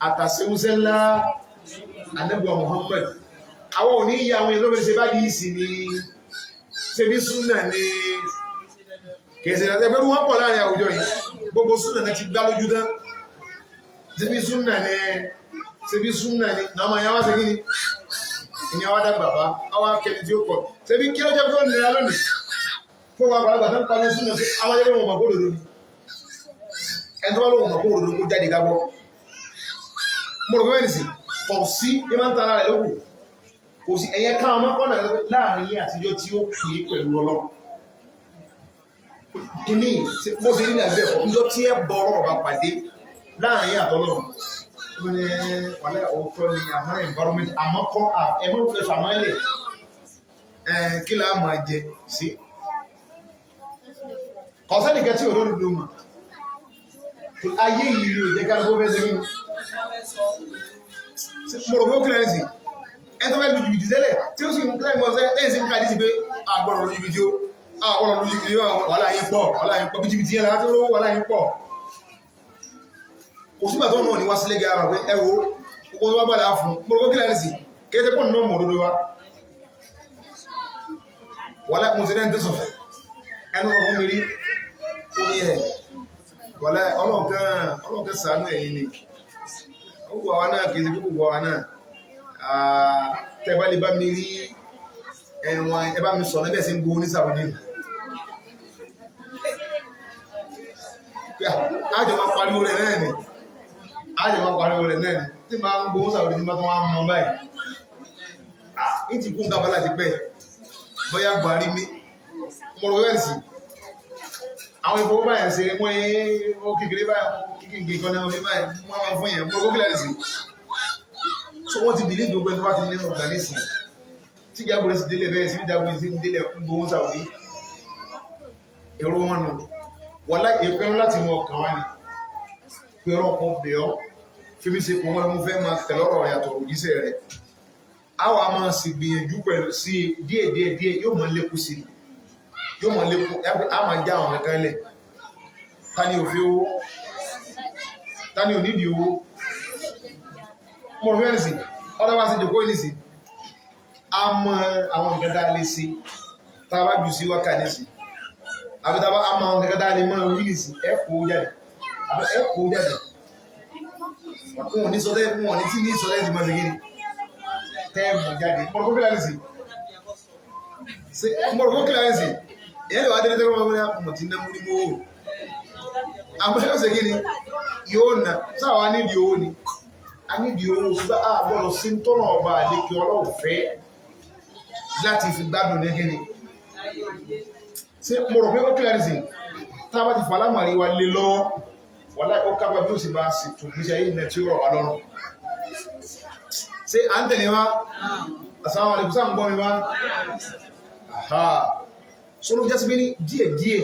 àtàṣẹ́wọ́sẹ́lá àdẹ́bọ̀ Muhammad. Àwọn òní ìyá àwọn èèyàn lóbìnrin ṣe bá yìí sí ni ṣe bí súnà ní kèsì ìrìnàjò ẹgbẹ́rú wọ́n pọ̀ láàrin àwùjọ yìí gbogbo súnà ní ti gbá lójú dán ṣe bí súnà ní na ọmọ ìyá wá sí kíni ìní àwọn dàgbà bá àwọn akẹni tí ó pọ̀ ṣe bí kí ló jẹ́ fún ìnira lónìí fún wa àgbàlagbà tó ń pa ní súnà sí àwọn ẹgbẹ́ wọn mọ̀ kó lòdò ni ẹni tó bá lóun mọ̀ kó lòdò kó jáde gábọ́ mo rò pé mẹ́rin sí kọ̀ sí ní máa ń tara rẹ̀ lókù kò sí ẹ̀yẹ ká ọmọ ọ̀nà láàrin yí àtijọ́ tí ó pè é pẹ̀lú Ọlọ́run. Kìíní bó ṣe nílẹ̀ ẹgbẹ́ ẹ̀kọ́ níjọ́ tí ẹ bọ ọ̀rọ̀ bá pàdé láàrin àtọ́lọ́run. Ó ní wàlẹ́ òótọ́ ni àmọ́ environment àmọ́ kọ́ ẹ̀mọ́ fẹ́ fàmọ́lẹ̀ kí láà máa jẹ sí. Kọ̀sẹ́nìkẹ́ tí olórí ló mọ̀. Ayé yìí ló jẹ́ ká ló fẹ́ ṣe kí ni. Mo rò pé ó kílẹ̀ sí ẹ̀tọ́ fẹ́ lu jìbìtì tẹ́lẹ̀ tí ó sì ń tẹ́lẹ̀ mọ́ sẹ́yìn sí ń káàdì sí pé àgbọ̀rọ̀ lu jìbìtì ó àgbọ̀rọ̀ lu jìbìtì ó wàhálà yín pọ̀ bí jìbìtì yẹn láti rówó wàhálà yín pọ̀ kò sígbà tó náà ní wá sílé gẹ́ ara pé ẹ wo gbogbo tó bá gbàdá fún mo rò kílẹ̀ sí kéde pọ̀ nínú mọ̀ òdodo wa wàhálà mo ti dẹ́n tẹ́sọ̀ ẹnu ọkùnrin mi rí ó ní ẹ̀ wàhálà ọlọ́ọ̀kẹ́ sàánú ẹ̀yìn ni ó wà wá náà kì í sí gbogbo wa náà tẹ́bá lè bá mi rí ẹ̀wọ̀n ẹbá mi sọ̀rọ̀ ẹbẹ̀ sí ń gbó ní Saudi ájọ máa pariwo rẹ̀ náà ni tí máa ń gbó Saudi ní bátọ́ wọn mọ́ báyìí ní ti kún gábálà ti pẹ́ bọ́yá Buhari mi mọ̀rọ̀ wẹ́ẹ̀sì àwọn ìfowó báyìí ṣe wọ́n kékeré báyìí kíkì kan náà wọ́n máa fún yẹn mọ̀rọ̀ kílẹ̀ sí so wọ́n ti bìlí gbogbo ẹni wá ti nínú ọ̀gánísì tí jábọ̀ sí délẹ̀ bẹ́ẹ̀ sí jábọ̀ sí délẹ̀ gbogbo Saudi èrò wọn nù wọ́n láì ẹ̀pẹ́rún láti mọ ọkàn wá ní pẹ̀rọ ọkàn bẹ̀ọ́ fíbi sí pọ̀ wọ́n mú fẹ́ máa tẹ̀lọ́rọ̀ yàtọ̀ òjíṣẹ́ rẹ̀ àwọn a máa sì gbìyànjú pẹ̀lú sí díẹ̀ yóò máa lékún sí yóò máa lékún a máa já àwọn ẹ̀kan lẹ̀ tani òfin owó tani onídìí owó mo fẹ́ sí ọ̀dọ́ bá sí jòkó ìlísì a mọ àwọn nǹkan tá a lè ṣe tá a bá jù sí wákà ní sí àbí tá a mọ àwọn nǹkan tá a lè mọ orí ní sí ẹ̀kọ́ jáde wọn ní sọdẹ́ wọn ní tí ní sọdẹ́ ti mọ́ sí gíní tẹ́ẹ̀mù jáde mọ̀rọ̀kọ́ kílá ní sí ìyẹn lè wá délé tẹ́kọ́ mọ́ tí ná mú ní mọ́ àmọ́ yóò ṣe gíní yóò nà sáwà nídìí owó ni a nídìí owó ṣùgbọ́n àgbọ̀rọ̀ sí tọ́nà ọba àlékí ọlọ́run fẹ́ láti fi gbádùn ní gíní ṣe mọ̀rọ̀kọ́ kílá ní sí tábà ti fàlámàrí wa lé lọ́wọ́ wọ́n láì ó kápá bí ó sì bá sì tó ní ṣe ayé ilẹ̀ tí ó rọ̀ wá lọ́rùn ṣe à ń tẹ̀lé wá assalamu alaikum sáà ń gbọ́ mi wá àhá sọ́lọ́ jẹ́ sí pé ní díẹ̀díẹ̀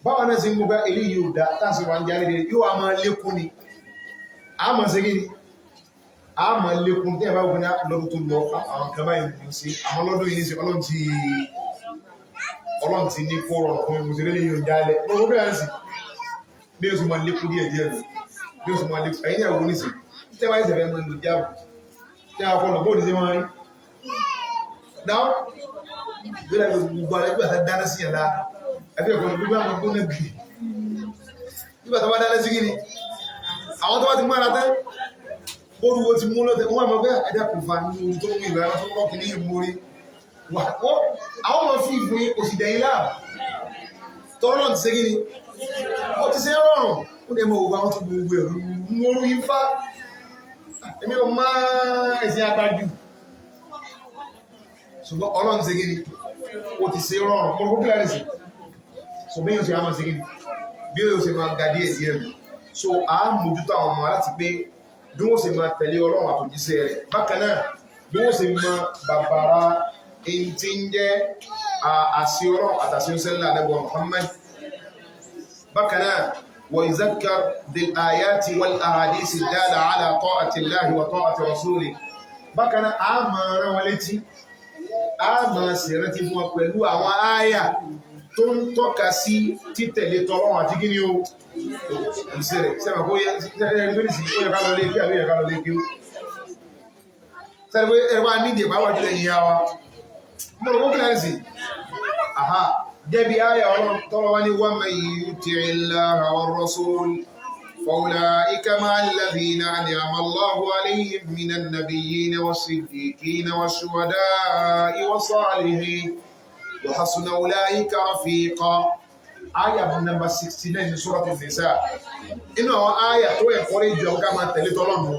báwọn náà sí ń gbogbo ilé yóò dá táàsì wà ń jáde rẹ̀ yóò a máa lékún ni a máa ṣe kí ni a máa lékún tí ẹ bá gbọ́n lọ́dún tó lọ àwọn kan báyìí ní sí àwọn lọ́dún yìí ní sí ọlọ́run ti ní kó rọrùn fún ìmùsùn lé yóò dálẹ̀ gbogbo bí wọ́n sì bí o sì máa lékún díẹ̀díẹ̀ rẹ̀ bí o sì máa lékún ẹ̀yìn ẹ̀wọ̀n ní sí tí wọ́n ṣẹ̀fẹ̀ máa lò jáàbù tí a kọlọ̀ bóòdì sí máa rí náà gbẹ́lẹ̀ gbogbo alẹ́gbẹ́ àti dáná sí ẹ̀lá àti ẹ̀kọ́ gbogbo àwọn tó nẹ́ bì nígbà tó bá dáná sí gíní àwọn tó bá ti mára tẹ́ olùwò ti mú lọ́tẹ̀ wọ́n máa gbé ẹ̀dá kò fa ní orí tó mú ìgbà tó rọ́ọ̀kì ní ìmúrí àwọn ọmọ fi ìfún òsì dẹ̀yìn láà tọ́rọ náà ti ṣe gíní ó ti ṣe rọrùn ó lè mọ òwú àwọn tó gbogbo ẹ̀rù mú orú ifá èmi ò máa ẹ̀sìn agbájú ṣùgbọ́n ọlọ́run ṣe gíní ó ti ṣe rọrùn mọ́ gbogbo ẹ̀rẹ̀ sí so bí yóò ṣe máa ṣe gíní bí yóò ṣe máa ga díẹ̀ díẹ̀ so a mójútó àwọn ọmọ láti pé bí wọ́n ṣe máa tẹ̀lé ọlọ́run àtòjíṣẹ́ rẹ̀ bákan náà bí wọ́n ṣe máa bàbára èyí tí ń jẹ́ àṣì ọlọ́run àtàṣì òṣèlú àdẹ́gbọ̀ Muhammad bákan náà wa yuzakkar bil ayati wal ahadisi dala ala ta'ati Allahi wa ta'ati rasulih bákan náà a máa rán wọn létí a máa sì rántí fún wọn pẹ̀lú àwọn ááyà tó ń tọ́ka sí títẹ̀lé tọlọ́run àti kí ni ó ìṣẹ̀rẹ̀ sẹ́mà kó yẹ ká lọ lé kí àbí ẹ̀ká lọ lé kí ó sẹ́rẹ̀ pé ẹwà nídìí ìpáwà jùlọ ìyá wa mọ́ lọ́wọ́ kílẹ̀ sí àhá jẹ́bi ayà ọlọ́run tọ́lọ́ wá ní wa man yuti'illaha war rasul fa ulaika ma'al ladhina an'ama Allahu alayhim minan nabiyyina was-siddiqina wash-shuhada'i was-salihin wa hasuna ulaika rafiqa aya number 69 ní Suratul Nisa inú àwọn aya tó ẹ̀kọ́rẹ́ ìjọ ká máa tẹ̀lé tọ́lọ́nù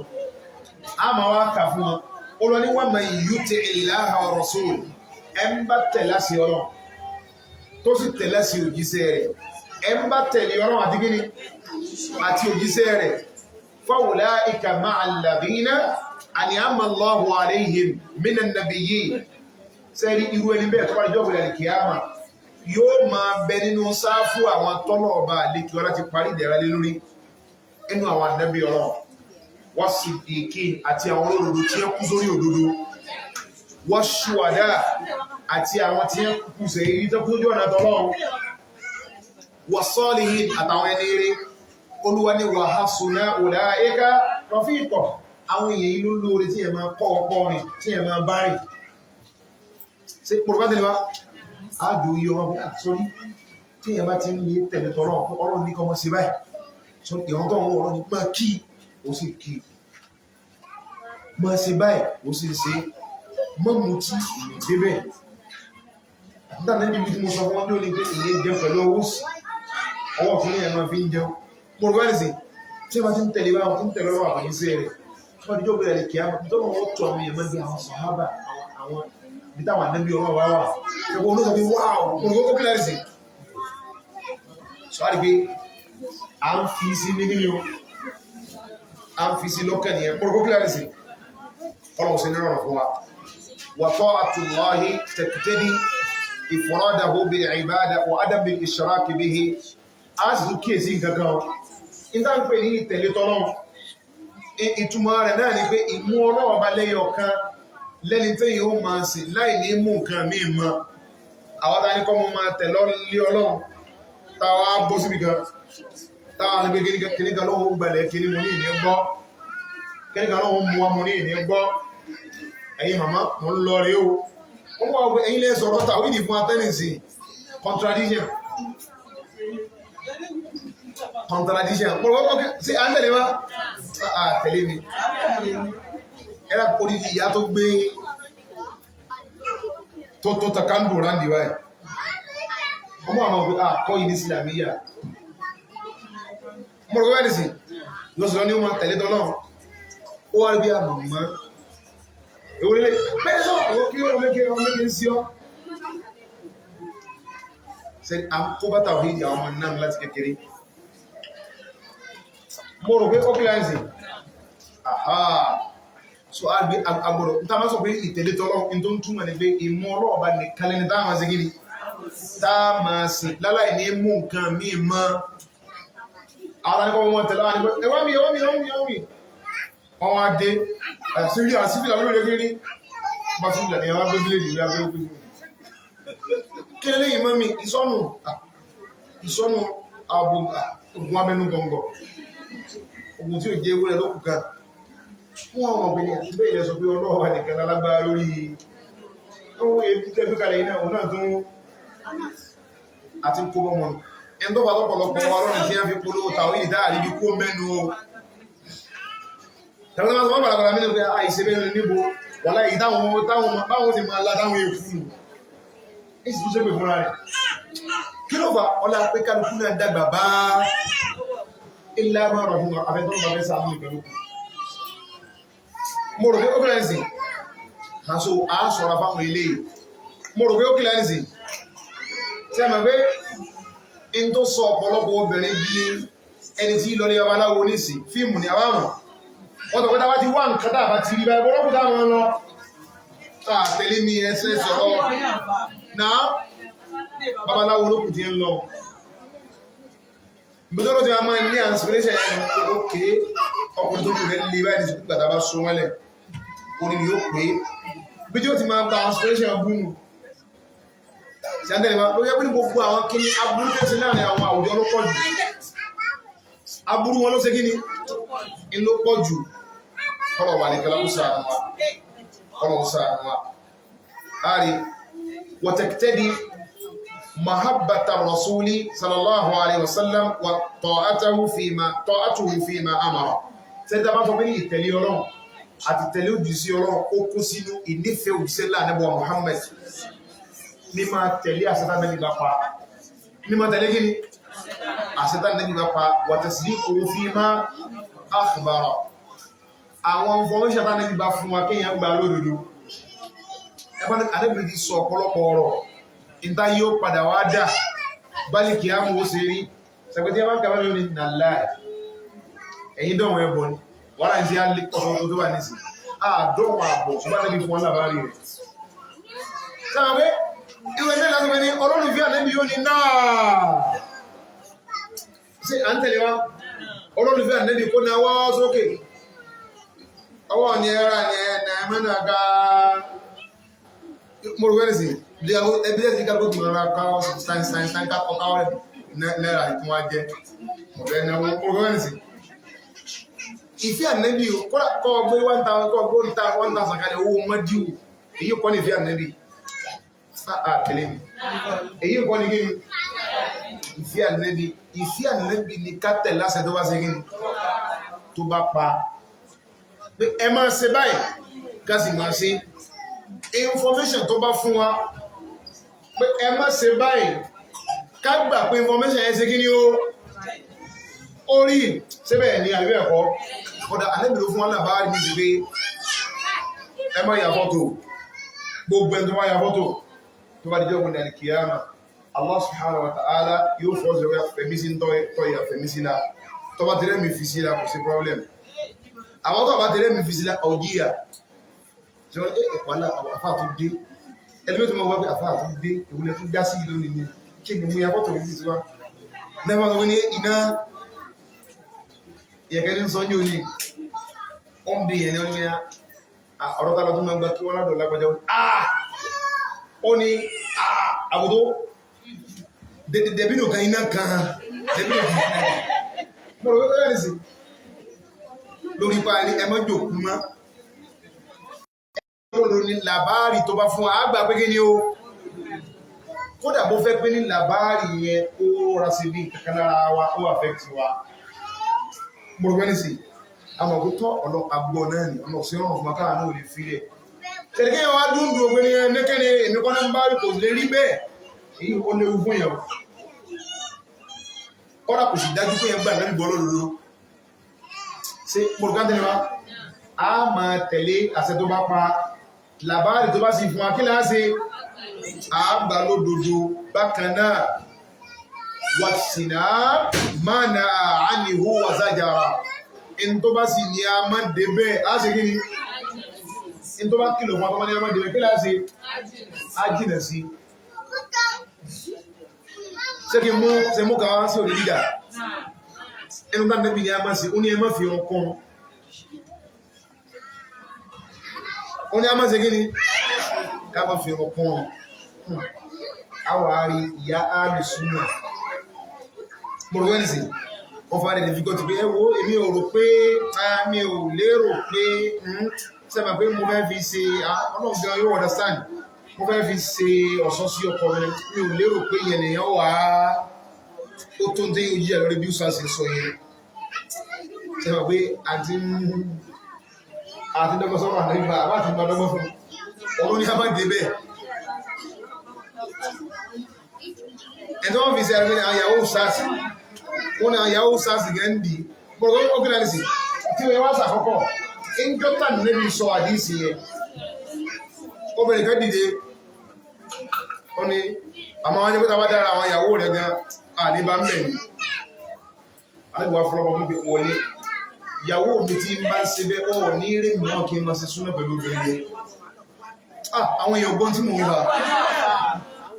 a máa wá kà fún wọn olóní wa man yuti'illaha war rasul ẹ ń bá tẹ̀lé sí ọlọ́run tó sì tẹ̀lé sí òjíṣẹ́ rẹ̀ ẹ ń bá tẹ̀lé ọlọ́run àti gíní àti òjíṣẹ́ rẹ̀ fa ulaika ma'al ladhina an'ama Allahu alayhim minan nabiyyin sẹ́rí irú ẹni bẹ́ẹ̀ tó bá jọ́ ìrìn àlìkìyàmà yóò máa bẹ nínú sáfù àwọn tọ́lọ̀ ọba àlékí ọlá ti parí ìdẹ̀ra lé lórí inú àwọn ànábì ọlọ́run was-siddiqin àti àwọn olódodo tí ó kú sórí òdodo wash-shuhada àti àwọn tí ó kú sí èyí tó kú sójú ọ̀nà tọ́lọ́run was-salihin àtàwọn ẹni eré olúwa ní wa hasuna ulaika rafiqa àwọn èèyàn ìlú lóore tí ẹ máa kọ́ ọpọ́ rìn tí ẹ máa bá rìn ṣe pọ̀lọ́pàá tẹ́lẹ̀ wá áàdù iye ọmọ bí sórí tí èèyàn bá ti ń lè tẹ̀lé tọ́lọ́ ọlọ́run ní kọmọ sí báyìí so ìwọ̀n tó ń wọ́n ọlọ́run máa kí ó sì kí máa ṣe báyìí ó sì ṣe mọ́ mú tí débẹ̀ nígbà náà níbi tí mo sọ fún wọn lónìí pé ìyẹn jẹun pẹ̀lú owó sí ọwọ́ fún yẹn máa fi ń jẹun pọ̀lọ́pàá sí tí wọ́n ti ń tẹ̀lé báwọn tó ń tẹ̀lé ọlọ́run àbáyíṣẹ́ rẹ̀ tí wọ́n ti jó bẹ̀rẹ̀ kí á tó wọ́n tó àwọn èèyàn máa bí àwọn sàhábà àwọn bí táwọn ànábì ọlọ́run wá wà ẹgbẹ́ olóòsàn bí wáà olùkókó kílẹ̀ sí sọ́rí pé a ń fi sí nígbìmí o a ń fi sí lọ́kẹ̀ ní ẹ̀kọ́ kílẹ̀ sí ọlọ́run sí nírọ̀rùn fún wa wa ta'atullahi taqtadi ifradahu bil ibada wa adam bil ishraq bihi a sì tún kíyèsí gangan ìdá ń pè ní ìtẹ̀lé tọ́lọ́run ìtumọ̀ rẹ̀ náà ni pé ìmú ọlọ́run bá lẹ́yọ̀ kan lẹ́ni tí yíó máa sì láì ní mú nǹkan míì mọ́ àwọn tàbí kọ́ mọ́ máa tẹ̀lọ lé ọlọ́run tàwà bó síbì kan tàwà ní pé kìníkà lọ́wọ́ gbẹ̀lẹ̀ kìní mú ní ìní gbọ́ kìníkà lọ́wọ́ mú wa mú ní ìní gbọ́ ẹ̀yin màmá mọ́ ń lọ rí o ó wà ọgbẹ̀ ẹ̀yin lè sọ̀rọ̀ tàwí ní fún atẹ́nìsì contradiction pọ̀lọ́pọ̀ sí àndẹ̀lẹ̀ wá tẹ̀lé mi ẹ̀rà orí ìyá tó gbé tó takandu rándì wáyé ọmọ àwọn ọgbẹ̀ àkọ́ yìí ní Islamiyya mọ̀rọ̀ wáyé sí lọ́sọ̀rọ̀ ní wọ́n tẹ̀lé tọ́lọ́ ó wá rí bí àmàmà ìwòrẹ́lẹ́ bẹ́ẹ̀ sọ kí ó mẹ́kẹ́ sí ọ́ sẹ́ni àkóbátà òhìdì àwọn ọmọ náà láti kékeré mọ̀rọ̀ pé ó kí láyé sí so agbọ́dọ̀ ta máa sọ pé ìtẹ̀lé tọ́lọ́run tó ń túnmọ̀ ní pé ìmú ọlọ́ọ̀bá ní kalẹ́ni tá máa ṣe gíní tá máa sì láláì ní mú nǹkan míì mọ́ àwọn akọ́ wọn tẹ̀lé wọn ni pé ẹwọ́n mi wọ́n wá dé àsífìlà lórí rẹ̀ gírí bá sífìlà ní ẹwà gbébílẹ̀ ìlú abẹ́ òkú kí lẹ́yìn mọ́ mi ìsọ́nù ogun abẹnú gọ̀ngọ̀ ogun tí ó jẹ́ ewúrẹ́ lókùnkan fún àwọn ọmọbìnrin àti bẹ́ẹ̀ ilẹ̀ sọ pé ọlọ́wà nìkan lálágbára lórí ohun èdè tẹ́bí kalẹ̀ iná òun náà tún àti kó bọ́ mọ́nù ẹn tó bá tọ́pọ̀lọpọ̀ wa lọ́nà tí a fi polówó tàwọn ìdá àríbí kó mẹ́nu o tàbí máa sọ bàràbàrà mi ní pé àìṣe bẹ́ẹ̀ níbo wọ́n láyé báwọn ti máa lá táwọn èkú nù èsì tó ṣe pé fúnra rẹ̀ kí ló fà ọlá pé kálukú náà dàgbà bá ilé àmọ́ràn fún afẹ́tọ́ bá fẹ́ sáà ní ìpẹ̀lú mo rò pé ó kílẹ̀ ẹ̀sìn àṣò àṣọ́ra fáwọn ilé mo rò pé ó kílẹ̀ ẹ̀sìn tí a mọ̀ pé in tó sọ ọ̀pọ̀lọpọ̀ obìnrin bí ẹni tí lọ ní babaláwo nísìn fíìmù ní àwárùn wọ́n tọ̀ pé tábá ti wá nǹkan tàbá ti rí báyìí bọ́lọ́pù táwọn lọ tẹ̀lé mi ẹsẹ̀ sọ̀rọ̀ náà babaláwo ló kù tí ń lọ gbogbo tí a máa ní inspiration ẹni ókè ọkùnrin tó kù rẹ̀ lè báyìí ní gbàtà bá so wọ́lẹ̀ orí ni ó pé bí tí ó ti máa gba inspiration gúnnù ṣàndẹ̀lẹ̀ máa ló yẹ pé ní gbogbo àwọn kíní aburú tẹ́sí láàrin àwọn àwùjọ ló pọ̀ jù aburú wọn ló ṣe kíní in ló pọ̀ jù kọ́lọ̀ wà ní kẹlọ́kùsà àwọn àrí wọ̀tẹ̀kẹ́tẹ́dì mahabbata rasuli sallallahu alaihi wasallam wa ta'atuhu fima amara tẹ́ta bá fọ́ pé ní ìtẹ̀lé ọlọ́run àti tẹ̀lé òjìsí ọlọ́run ó kú sínú ìnífẹ̀ẹ́ òjìsí láàrẹ́bọ̀ Muhammad mímá tẹ̀lé àṣẹ́ta nẹ́bí bá pa mímá tẹ̀lé gíní àṣẹ́ta nẹ́bí bá pa wa tasdiquhu fima akhbara àwọn information tá nẹ́bí bá fún wa kéèyàn gbà lódodo ẹgbọ́n adébìrì ti sọ ọ̀pọ̀lọpọ̀ ọ̀rọ̀ ìta yóò padà wá dà bálì kìí àmú ó ṣe rí sẹpẹtí ẹ bá kàwé lónìí nà láì ẹ̀yìn dọ̀wọ̀ ẹbọ ni wọ́n láì sí alẹ́ ọ̀sán tó wà nísì àádọ́wọ̀ àbọ̀ ṣùgbọ́n nẹ́bí fún wọn làbárí rẹ̀ sáà pé ìwé ní ìlànà ní olólùfẹ́ ànẹ́bí yóò ní náà ṣe à ń tẹ̀lé wa olólùfẹ́ ànẹ́bí kó náà wọ́ sókè ọwọ́ ni ẹ̀rà ni ẹ̀nà ẹ̀mẹ́nà ga mọ̀rọ̀wẹ́rẹ́sì ẹbí ẹ̀sì ká gbogbo ọ̀rọ̀ káwọ́ stein kápọ̀ káwọ́ náírà ìtún wá jẹ́ mọ̀rọ̀wẹ́rẹ́sì ìfẹ́ ànẹ́bí kọ́ gbé 1,000 kalẹ̀ owó mọ́díwò èyí kọ́ ní ìfẹ́ ànẹ́bí tẹ̀lé mi èyí kọ́ ní gíní ìfẹ́ ànẹ́bí ni ká tẹ̀ lásẹ tó bá ṣe gíní tó bá pa pé ẹ máa ṣe báyìí ká sì máa ṣe information tó bá fún wa pé ẹ má ṣe báyìí ká gbà pé information ẹ ṣe kí ni ó rí síbẹ̀ ní àríwẹ̀ ẹ̀kọ́ ọ̀dà ànẹ́bí ló fún wa náà bá rí ní sí pé ẹ má ya fọ́tò gbogbo ẹni tó má ya fọ́tò tó bá díjọ́ gbọ́n ní kìyàmà Allah subhanahu wa ta'ala yóò fọ́ sí ọ̀rẹ́ fẹ̀mí sí tọ́ ìyà fẹ̀mí sí la tó bá tẹ́lẹ̀ mi fi sí la kò sí problem àwọn tó bá tẹ́lẹ̀ mi fi sí la ọ̀gíyà tí wọ́n ìpàlá àwọn àfáà tó dé ẹlẹ́gbẹ́ tó mọ́ wọ́n pé àfáà tó dé ìwúlẹ̀ tó já sí ìlú nìyí kí ni mú ya fọ́tò rí sí wá lẹ́fà tó ní iná ìyẹ̀kẹ́ ní sọ ní òní ó ń bí ìyẹn ní oní ọ̀rọ̀ tàbí tó máa gbá kí wọ́n ládọ̀ lágbàjá ó ní àbúdó dẹ̀bínú kan iná kan dẹ̀bínú kan mọ̀rọ̀ wípé rẹ̀ sí lórí pa ní ẹmọ́ jòkú mọ́ ọ̀rọ̀ ní làbárì tó bá fún àgbà pé kí ni ó kódà bó fẹ́ pé ní làbárì yẹn ó rà sí bí kankanára wa ó affect wa mọ̀rọ̀ wẹ́ni sí àwọn òkútọ́ ọ̀nà àgbọ̀ náà ni ọ̀nà òsì ọ̀rọ̀ fún akáà náà ò lè fi rẹ̀ tẹ̀lẹ́kẹ́ wá dúndùn ògbé ní ẹnẹ́kẹ́ni èmi kọ́ náà ń bá rí kò lè rí bẹ́ẹ̀ èyí ó léwu fún yẹn kọ́dà kò sì dájú pé yẹn gbà náà gbọ́ lódodo ṣe mọ̀rọ̀ tẹ́lẹ̀ wa a máa tẹ̀lé àṣẹ tó bá pa làbárì tó bá sì fún akílá ṣe àgbà lódodo bákan náà wàṣìnà máa na àánihó wàzájára in tó bá sì ní a máa débẹ̀ á ṣe kí ni in tó bá kìlọ̀ fún akọ́mọ́ ní a máa débẹ̀ kí láà ṣe á jìnà sí ṣé kí mú kàwá sí òní dídà inú bá nẹ́bí ni a máa ṣe ó ní ẹ má fi ọkùn ó ní a máa ṣe kí ni ká má fi ọkùn àwárí ìyá àlùsúnà mọ̀rọ̀wẹ́nìsì wọ́n fà rẹ̀ difficult pé ẹwọ́ èmi ò rò pé mi ò lérò pé sẹ́mà pé mo fẹ́ fi ṣe ọlọ́gbọ̀n yóò understand mo fẹ́ fi ṣe ọ̀ṣọ́ sí ọkọ rẹ̀ mi ò lérò pé yẹn nìyàn wà ó tó ń dé ojú ẹ̀ lórí bí ó sọ yẹn sẹ́mà pé àti àti dọ́gbọ́n sọ́rọ̀ àníbà àbáti bá dọ́gbọ́n fún ọdún ní àbá dé bẹ́ẹ̀. ẹ̀tọ́ wọ́n fi ṣe ẹgbẹ́ àyàwó sáàsì wọ́n ni àyàwó sáàsì gẹ́ndì bọ̀rọ̀ ó kílẹ̀ sí tí wọ́n wá sàkọ́kọ́ ìjọta níbi sọ àdísì yẹn obìnrin kan dìde ó ní àmọ́ wọn ní pé tàbá dára àwọn ìyàwó rẹ̀ gan àdébá mẹ́rin àdébá fọlọ́pọ̀ mú pé wọlé ìyàwó mi tí ń bá ń ṣe bẹ́ ọ̀ ní eré mìíràn kí n máa ṣe súnà pẹ̀lú obìnrin àwọn èèyàn gbọ́n tí mò ń bá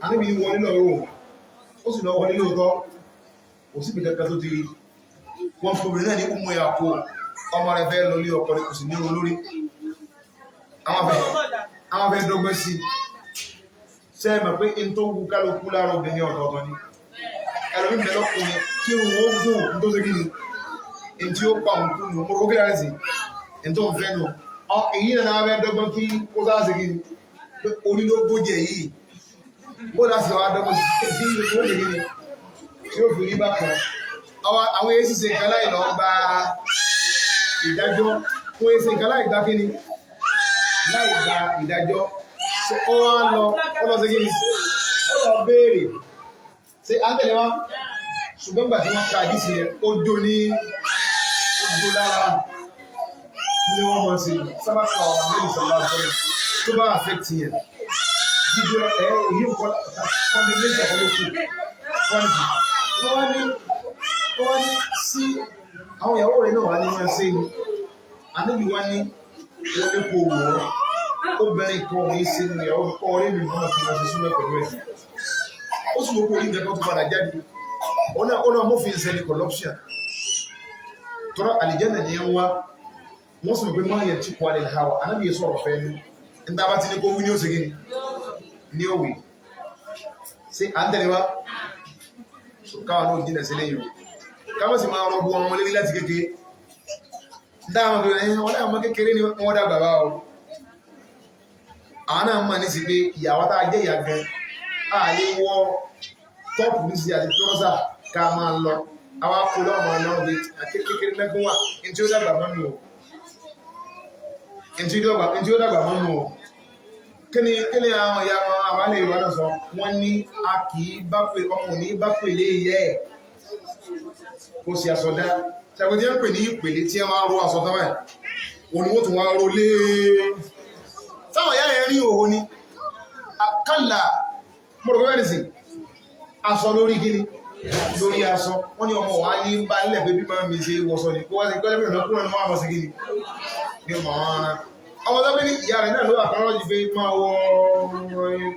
àníbi ní wọlé lọ́wọ́ ó sì lọ wọlé lóòótọ́ kò sí ìpìlẹ̀kẹ́ tó ti rí wọ́n fún obìnrin náà ní ọmọ ìyàpò ọmọ rẹ̀ fẹ́ lọ lé ọkọ rẹ̀ kò sì ní olórí àwọn afẹ́ dọ́gbẹ́ sí ṣe é mọ̀ pé in tó wù kálukú lára obìnrin ọ̀tọ̀ọ̀tọ̀ ni ẹlòmí bẹ̀rẹ̀ lọ́kùnrin kí òun ó gùn ní tó ṣe kí ni in tí ó pa òun kú nù mo rókè láti sí in tó ń fẹ́ nù èyí náà afẹ́ dọ́gbọ́n kí ó sáà ṣe kí ni pé orí ló gbójẹ yìí bó láti wá dọ́gbọ́n sí ìlú tó ṣe kí ni tí ó fi rí bákan àwọn èyí sì ṣe nǹkan láì lọ gba ìdájọ́ fún èsì nǹkan láì gbá kí ni láì gba ìdájọ́ ó wá lọ sí kí ni ó lọ béèrè ṣe à ń tẹ̀lé wá ṣùgbọ́n gbà tí wọ́n ka àdísì yẹn ó jó ní ojú lára ní wọ́n mọ̀ sí sábàkà ọ̀rọ̀ mẹ́rin sọ̀rọ̀ àbẹ̀rẹ̀ tó bá affect yẹn jíjọ èyí kọ́ condemnation ọlọ́kù kọ́ńtì wọ́n ní sí àwọn ìyàwó rẹ̀ náà wà ní wọ́n ṣe ni àníbi wọ́n ní wọ́n ní kò wọ́ obìnrin kan ní sí ní ìyàwó kọ́ orí mi náà kí wọ́n ṣe súnmọ́ pẹ̀lú ẹ̀ ó sì wọ́n kó orí ìjẹ́kọ́ tó padà jáde ọ̀nà mọ́fin ṣe ní corruption tọ́rọ àlìjẹ́nà ní ẹn wá wọ́n sì mọ̀ pé máa yẹ tí kọ́ alẹ́ ìhàwà àníbi yẹ sọ̀rọ̀ fẹ́ ní níta bá ti ní kó wí ní ó segin ní òwe sí à ń tẹ̀lé wá káwọn náà jìnà sílé yìí káwọn sì máa rọgbọ ọmọ lórí láti kékeré dáwọn tó rẹ̀ wọ́n láwọn kékeré ni wọ́n dàgbà bá ọ àwọn náà mọ̀ ní sí pé ìyàwó tá a jẹ́ ìyá gan a lè wọ tọ́pù ní sí àti tọ́sà ká máa lọ àwọn akọlọ ọmọ náà bí kékeré lẹ́gbọ́n wà ní tí ó dàgbà mọ́nu o ní tí ó dàgbà mọ́nu o kí ni àwọn ìyá wọn àwọn alẹ́ ìwádọ̀ sọ wọ́n ní a kì í bá pè ọmọ ní bá pè lé yẹ ẹ̀ kò sí àsọdá ṣàgbọ́n tí wọ́n pè ní ìpèlé tí wọ́n máa ro àsọdá báyìí òun ni wọ́n tún wá ro lé táwọn ìyá yẹn rí òun ni àkàlà mọ̀rọ̀kọ́mẹ́rìsì aṣọ lórí gíní lórí aṣọ wọ́n ní ọmọ wà ní bá nílẹ̀ pé bí máa ń mi ṣe wọ́sọ ní kó wá sí pẹ́lẹ́pẹ́ ìrọ̀kúnrẹ́ máa mọ̀ sí gíní ní ọmọ wọn ọmọ tó bí ní ìyá rẹ̀ náà ló wà kọ́rọ́ jù pé máa wọ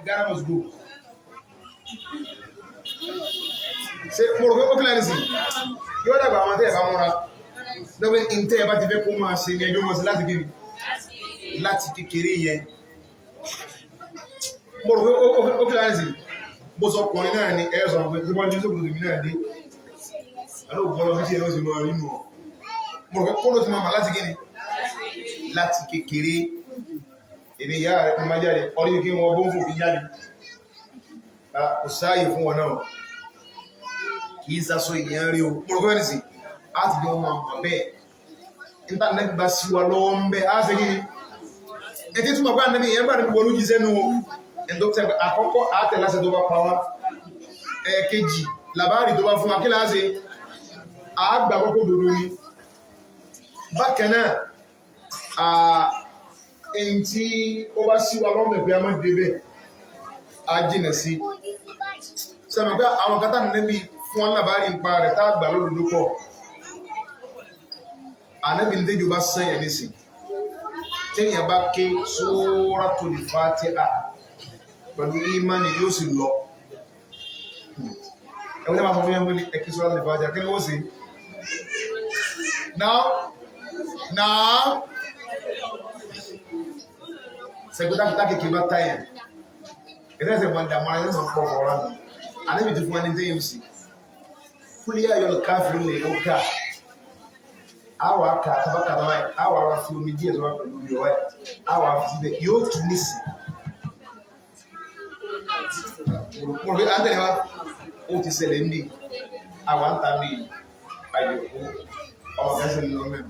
Ghana must go ṣe mọ̀rọ̀kọ́mẹ́rìsì yóò dàgbà àwọn tẹ́ẹ̀ bá múra lọ́wọ́ ìntẹ́ ẹ bá ti fẹ́ kó máa ṣe ní ẹjọ́ mọ́ sí láti gíní láti kékeré yẹn mọ̀rọ̀kọ́mẹ́rìsì bó sọ ọkùnrin náà ni ẹ sọ pé síbọn jí sókùnrin mi náà dé alóògbọ́n lọ sí ẹ̀rọ sí máa rí nù ọ́ mo rọ̀ pé kó ló ti máa mà láti gíní láti kékeré èdè ìyá rẹ̀ máa jáde ọdí kí wọ́n bó ń fò bí jáde kò sáàyè fún wọn náà kì í sásọ ìyẹn rí o mo rọ̀ pé ẹni sì á ti jọ máa mọ̀ bẹ́ẹ̀ níta nẹ́bí bá sí wa lọ́wọ́ ń bẹ́ á ṣe kí ni ètí túnmọ̀ pé ànẹ́bí ìyẹn bá ní gbogbo olójí sẹ́nu o ẹ̀ndọ́kítà àkọ́kọ́ àtẹ̀láṣẹ tó bá pa wá ẹ̀ẹ̀kejì làbáàrí tó bá fún wa kí láàáṣe àágbà kọ́kọ́ dòdó ní bákan náà èyí tí ó bá sí wa lọ́mọ̀ pé a máa débẹ̀ a jìnà sí sẹ́mi pé àwọn kátà nẹ́bí fún wọn làbáàrí ń pa rẹ̀ tá àgbà lódòdó pọ̀ ànẹ́bí ní tẹ́jọ bá sẹ́yẹ̀ nísìn tẹ́yìn bá ké Suratul Fatiha pẹ̀lú ìmánì yóò sì lọ ẹwọ́n tẹ́bà fún ẹmọ́ ní ẹkí sọ́rọ̀ lè fàájá kí ni ó sì náà sẹ́gbẹ́ta kìkì bá táyà ẹ̀rẹ́sẹ̀ mọ́ ìdàmọ́ ayé sọ pọ̀ ọ̀rọ̀ nù alẹ́bì ti fún ẹni tẹ́ yóò sì kúlé ayọ̀ káfíìn lè ó ká àwọ̀ aka tabakata wáyé àwọ̀ ara fi omi díẹ̀ sọ́wọ́ pẹ̀lú ìyọ̀ wáyé àwọ̀ àfi síbẹ̀ yóò tún ní sí mo rò pé àtẹ̀lé wa ó ti ṣẹlẹ̀ ń bí àwọn àǹtà mi àyẹ̀kú ọmọ kẹsẹ̀ ń lọ mẹ́rin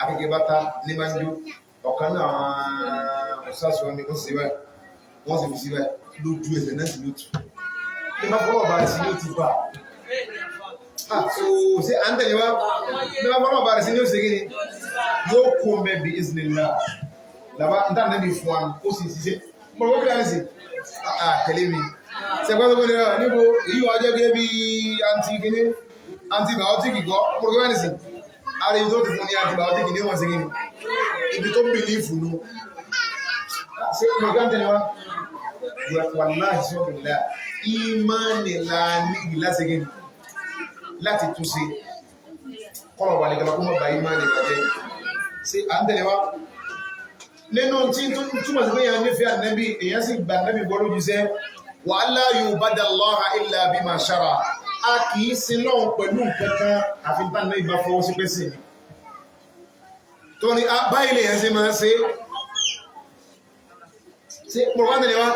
akẹ́kẹ́ bàtà ní máa ń jó ọ̀kan náà ọ̀sásọ̀ ni wọ́n sì wẹ̀ wọ́n sì fi sí wẹ̀ lójú ẹsẹ̀ náà sì lójú ní bá fọwọ́ bá rẹ̀ sí ní ó ti bà ṣe à ń tẹ̀lé wa ní bá fọwọ́ bá rẹ̀ sí ní ó ṣe kíni yóò kó mẹ́bi ìsìnlẹ̀ làbá ń tàn níbi fún wa ó sì ṣiṣẹ́ mo rò wọ́n fi tẹ̀lé mi ṣẹ̀gbọ́n tó gbé níbo èyí wọ́n jẹ́ gẹ́gẹ́ bí antibiotic gọ́ mo rò wọ́n ní sí ara ibi tó ti fún ní antibiotic ní wọ́n sí kíni ibi tó bìlífù nù ṣe mo gbá ń tẹ̀lé wa wàláhì sọ́kùnlá ìmánìlá níbi lásìkò láti túnṣe kọ́lọ̀ wà ní gẹ́gẹ́ kúmọ̀ bá ìmánìlá jẹ́ sí à ń tẹ̀lé wa nínú tí túnmọ̀ sí pé yẹn nífẹ̀ẹ́ ànábì èyàn sì gbà ànábì gbọ́dọ̀ jù sẹ́ wa alla yubadallaha illa bima shara a kì í sin lọ́hùn pẹ̀lú kankan àfi bá ànábì bá fọwọ́ sí pé sí ni tó ní báyìí lè yẹn sí máa ṣe pọ̀lọ́wọ́ tẹ̀lé wa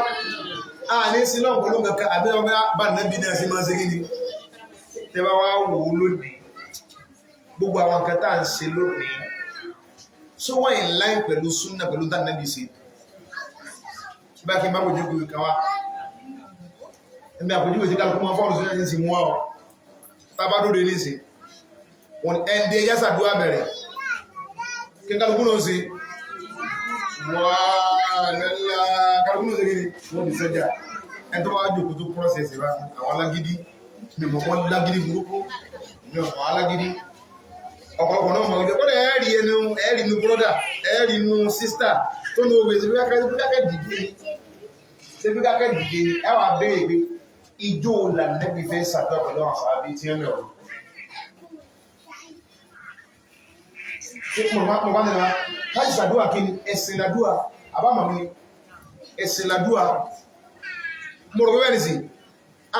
a ní sin lọ́hùn pẹ̀lú kankan àbí ọmọ bá ànábì náà sí máa ṣe kí ni tẹ́bá wá wò ó lónìí gbogbo àwọn nǹkan tá à ń ṣe lónìí so wọ́n in line pẹ̀lú súnà pẹ̀lú tá nàbí ṣe bá kí n bá bójú kúrò kan wá ẹgbẹ́ àpójúwò tí kálukú máa fọ́ọ̀lù sínú ẹ̀sìn mú ọ́ tábá dóde ní ṣe wọn ẹ̀ndẹ̀ yásàdúrà bẹ̀rẹ̀ kí kálukú náà ṣe wà lẹ́la kálukú náà ṣe kí ni wọ́n ti sẹ́jà ẹni tó wá jòkó tó process wa àwọn alágídí mímọ̀ wọ́n lágídí burúkú mímọ̀ alágídí ọ̀pọ̀lọpọ̀ náà mọ̀ ọjọ́ kọ́dẹ̀ ẹ̀rì inú brọ́dà ẹ̀rì inú sísítà tó ní owó ìsẹ́bí kákẹ́ dìde ẹwà bẹ́ẹ̀ pé ijó lànẹ́bí fẹ́ sàtọ́ pẹ̀lú àwọn àbí tí ẹ mẹ́rọ mo bá nìra láti sàdúwà kí ni ẹ̀sìn làdúwà àbámàmí ẹ̀sìn làdúwà mo rò wẹ́rẹ̀ sí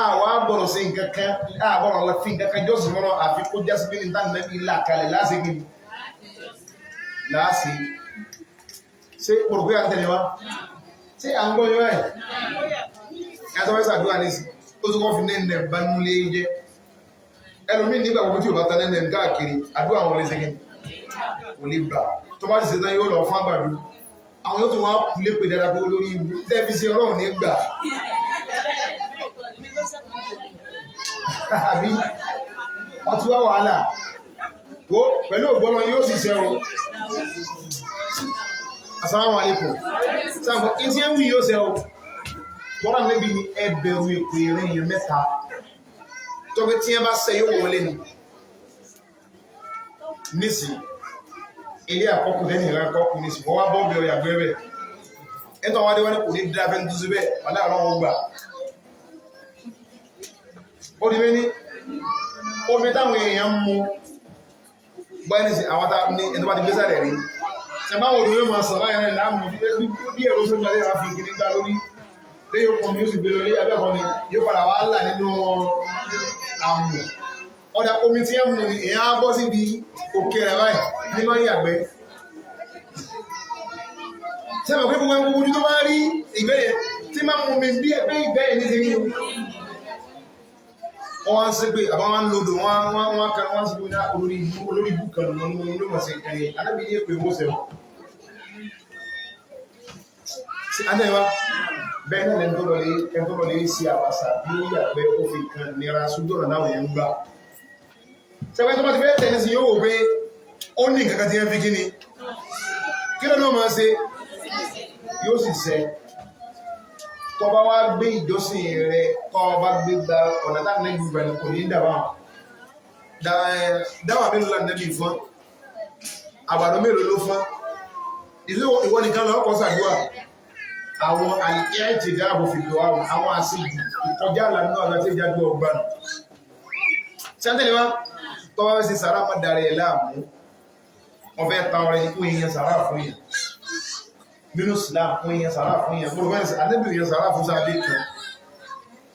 àwọn agbọ̀rọ̀ sí nǹkankan àgbọ̀rọ̀ lọ fi nǹkankan jọ́sìn mọ́nà àfi kó jásí bí ní tánàbí làkalẹ̀ lásìkí láàsì ṣe pòrògbé àtẹ́lẹ̀ wá ṣe à ń gbọ́ yọ́ ẹ̀ ẹ̀tọ́ fẹ́ sàdúrà ní sí ó tún kọ́ fi nẹ́ẹ̀nẹ̀ bá nílé jẹ́ ẹlòmí nígbà gbogbo tí ò bá ta nẹ́ẹ̀nẹ̀ káàkiri àdúrà wọn lè ṣe kí kò lè gbà tó bá ti ṣe tán yóò lọ fún àgbàdo àwọn yóò tún wá lé pè dára pé olórí ibu tẹ́fíṣẹ́ ọlọ́run ní gbà àbí ọtí wá wàhálà tó pẹ̀lú ògbọ́nà yóò sì ṣẹ́ o Assalamu alaikum sáàmù ìtí ẹ̀wù yóò ṣẹ́ o tọ́rọ níbi ni ẹbẹ̀rù èpè rẹ̀ yẹn mẹ́ta tó pé tí ẹ bá ṣẹ́ yóò wọlé ni nísì ilé àkọ́kù lẹ́yìn ìran àkọ́kù nísì wọ́n wá bọ́ọ̀bẹ̀ ọ̀yà gbẹ́rẹ̀ ẹ̀tọ́ wádé wọ́n ní kò ní dábẹ́ ń dúzú bẹ́ẹ̀ wọ́n láàrín wọn gbà ó di méní omi táwọn èèyàn mú báyìí sí àwọn ní ẹni tó bá ti gbé sáré rí ṣẹ̀báwọn òdòdó yóò máa sọ̀rọ̀ ẹ̀rẹ́ láàmù bí ẹ̀rọ tó gbàlẹ́ àfi ìkìní gbá lórí lé yóò pọ̀ mi ó sì gbé lórí abẹ́kọ̀ mi yóò padà wá là nínú àmù ọ̀dà omi tí ẹ̀ mú èèyàn á bọ́ síbi òkè rẹ̀ báyìí ní máa ń yàgbẹ́ ṣẹ̀bọ̀ pé gbogbo ẹgbẹ́ ojú tó bá rí ìgbẹ́yẹ tí máa mú mi bí ẹgbẹ́ ìgbẹ́yẹ ní ti rí wọ́n ń sẹ́gbẹ̀ àbáwọn ń lòdò wọ́n kan wọ́n sẹ́gbẹ̀ ní olórí búkan lọ́nà ní olóòmọ̀sẹ̀ ẹ̀yẹ alábi ní èpè wọ́n sẹ́wọ̀n sí adẹ́wà bẹ́ẹ̀ náà ẹ̀ntọ́ lè sí àwàsà bí ó yàgbẹ́ ó fi kan nira súdọ̀rọ̀ náà yẹn ń gbà sẹ́gbẹ́ tó bá ti fẹ́ tẹ̀lé sí yóò wò pé ó ní nǹkan tí wọ́n fi kíni kí ló náà máa ṣe yóò sì sẹ́ tó bá wá gbé ìjọsìn rẹ̀ tó bá gbé gba ọ̀nà tá nẹ́bí ìbẹ̀rẹ̀ kò ní dáwà mélòó lánàbí fún àgbàdo mélòó ló fún ìwọ nìkan lọ ọkọ̀ sàdúrà àwọn àìyẹ́ ti dáàbò fi lọ àwọn àṣìjù ìkọjá lànà ọ̀nà tí ìjájú ọgbà ṣẹ́ntẹ́lẹ̀ wá tó bá sí sàrá mọ́ darí ẹ̀ láàmú wọ́n fẹ́ ta ọrẹ ikú èèyàn sàrá fún yẹn nínú Islam fún èèyàn sàrá fún yẹn fún ọ̀fẹ́ àdébì èèyàn sàrá fún sáadé kan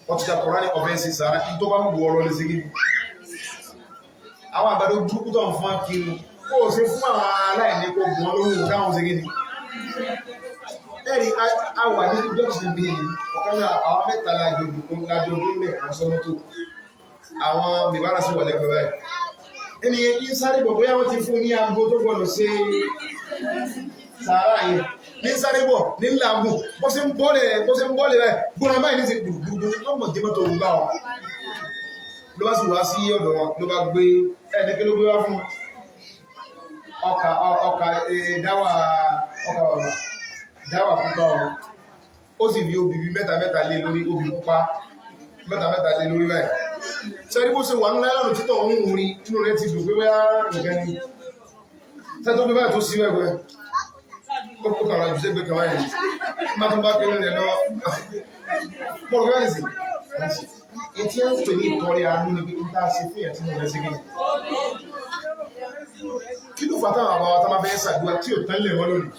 wọ́n ti ká kọ̀rọ̀ ní ọ̀fẹ́ sí sàrá kí tó bá ń wọ́ ọ̀rọ̀ lè sí àwọn àgbàdo burúkú tó ń fún akiri kó o ṣe fún àwọn aláìní kó gùn olóhùn káwọn ṣe gidi ẹ̀rí àwà ní jọ́sìn bí i ọ̀kan náà àwọn mẹ́ta lájọ̀dún lẹ̀ àṣọ́mọ́tò àwọn mìbára sí wà lẹ́gbẹ̀ẹ́ báyìí ẹni yẹn kí sáré bọ̀ bóyá wọ́n ti fún ní aago tó gbọ́dọ̀ ṣe sàárà yẹn ní sáré bọ̀ ní làágùn bó ṣe ń bọ́ọ̀lẹ̀ rẹ̀ gbọ́nà báyìí ní ti gbùgbùgbù lọ́mọ jẹ́ mọ́tò òun bá wọn ló bá sì wá sí ọ̀dọ̀ wọn ló bá gbé ẹ̀ẹ́dẹ́gbẹ́ ló gbé wá fún ọkà dáwà pupa ọ̀run ó sì fi obì mẹ́ta lé lórí obì pupa mẹ́ta lé lórí báyìí sẹ́rí bó ṣe wà ní láìlọ́nà títọ̀ ń rí inú rẹ̀ ti dùn pé wáyá nìkan ni tẹ́tọ́ pé báyìí tó sí wẹ́gbẹ́ ó kó kàrà jù sẹ́gbẹ́ kàwáyé má tó bá pé lónìí lọ mọ̀rọ̀ bẹ́ẹ̀ sì etí ẹ̀ ń pè ní ìtọ́rí àánú ni pé ń tá a ṣe fún ìyàtí mọ̀ lẹ́sẹ̀ kí ló fà táwọn àbáwá tá máa fẹ́ ṣàdúrà tí ò tán lè wọ́n lónìí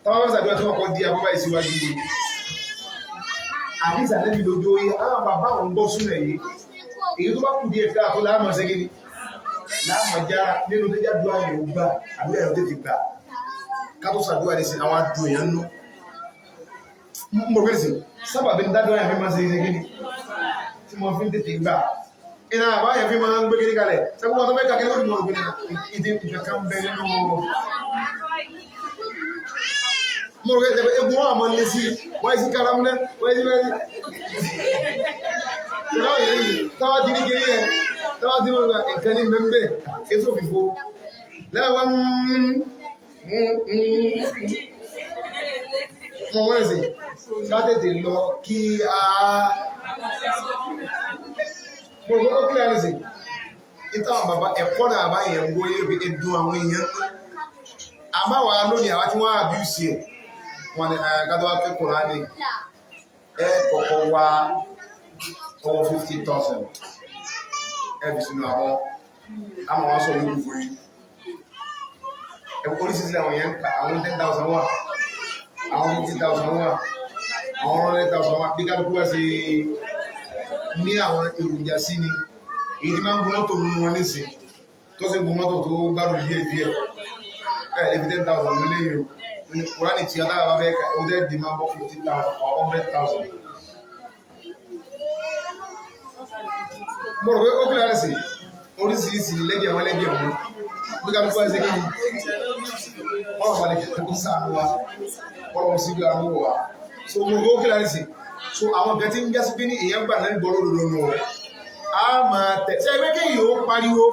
táwọn fẹ́ ṣàdúrà tí wọ́n kọ́ di abọ́bá ìsíwájú yìí àdísà lẹ́bi lójó yìí àwọn bàbá òun gbọ́ súnmọ̀ yìí èyí tó bá kù díẹ̀ ká tó láàmọ̀ ṣe gíní láàmọ̀ já nínú tó jádùá yìí ó gbà àbí ẹ̀rọ tètè gbà ká tó ṣàdúrà ní sí àwọn adùn èèyàn nú mo rẹ̀ sí sábàbí ń dádúrà yẹn fi máa ṣe gíní tí mo fi ń tètè gbà iná àbá yẹn fi máa ń gbé gíní kalẹ̀ sẹ́kùn wọn tó fẹ́ kàkiri ó dùn ọ̀gbìn ìdí ìjọka ń bẹ nínú mo rẹ̀ sí egun wọn àmọ́ lé sí wáyé sí karamúlẹ̀ wáyé sí bẹ́ẹ̀ táwa ti ní kiri yẹn táwa ti mọ̀ nǹkan ní mẹ́mbẹ́ ètò òfìfo lẹ́wọ́ mọ̀ wọ́n ẹ̀sìn ká tètè lọ kí a gbogbo ó kílẹ̀ ẹ̀sìn ìtàn bàbá ẹ̀kọ́ náà bá yẹn ń gbóyè ẹ̀dùn àwọn èèyàn àbáwá lónìí àwọn tí wọ́n á bí sí ẹ̀ wọ́n ni àyàkátọ́ wá pé Kùránì ẹ̀ kọ̀kọ́ wá over 50,000 every single hour. I'm also looking for you. The police is like, I want 10,000 one. I want 50,000 one. I want 100,000 one. Because the say, me, I want to be a senior. If man go to one is it. Doesn't go to battle here. If 10,000 million, when it's the other demand of 50,000 or 100,000. Mọ̀rọ̀ pé ó kílára sí oríṣiríṣi lẹ́gbẹ̀ẹ́ àwọn lẹ́gbẹ̀ẹ́ ọ̀hún bí ká lókọ́ ẹsẹ̀ kíni ọ̀rọ̀ wà ní kí sáànù wa ọ̀rọ̀ sí bí àánú wa so mọ̀rọ̀ pé ó kílára sí so àwọn nǹkan tí ń gẹ́sí pé ní èèyàn gbà náà gbọ́ lódodo nù ọ́ a máa tẹ̀ ṣe ẹgbẹ́ kéyìí ó pariwo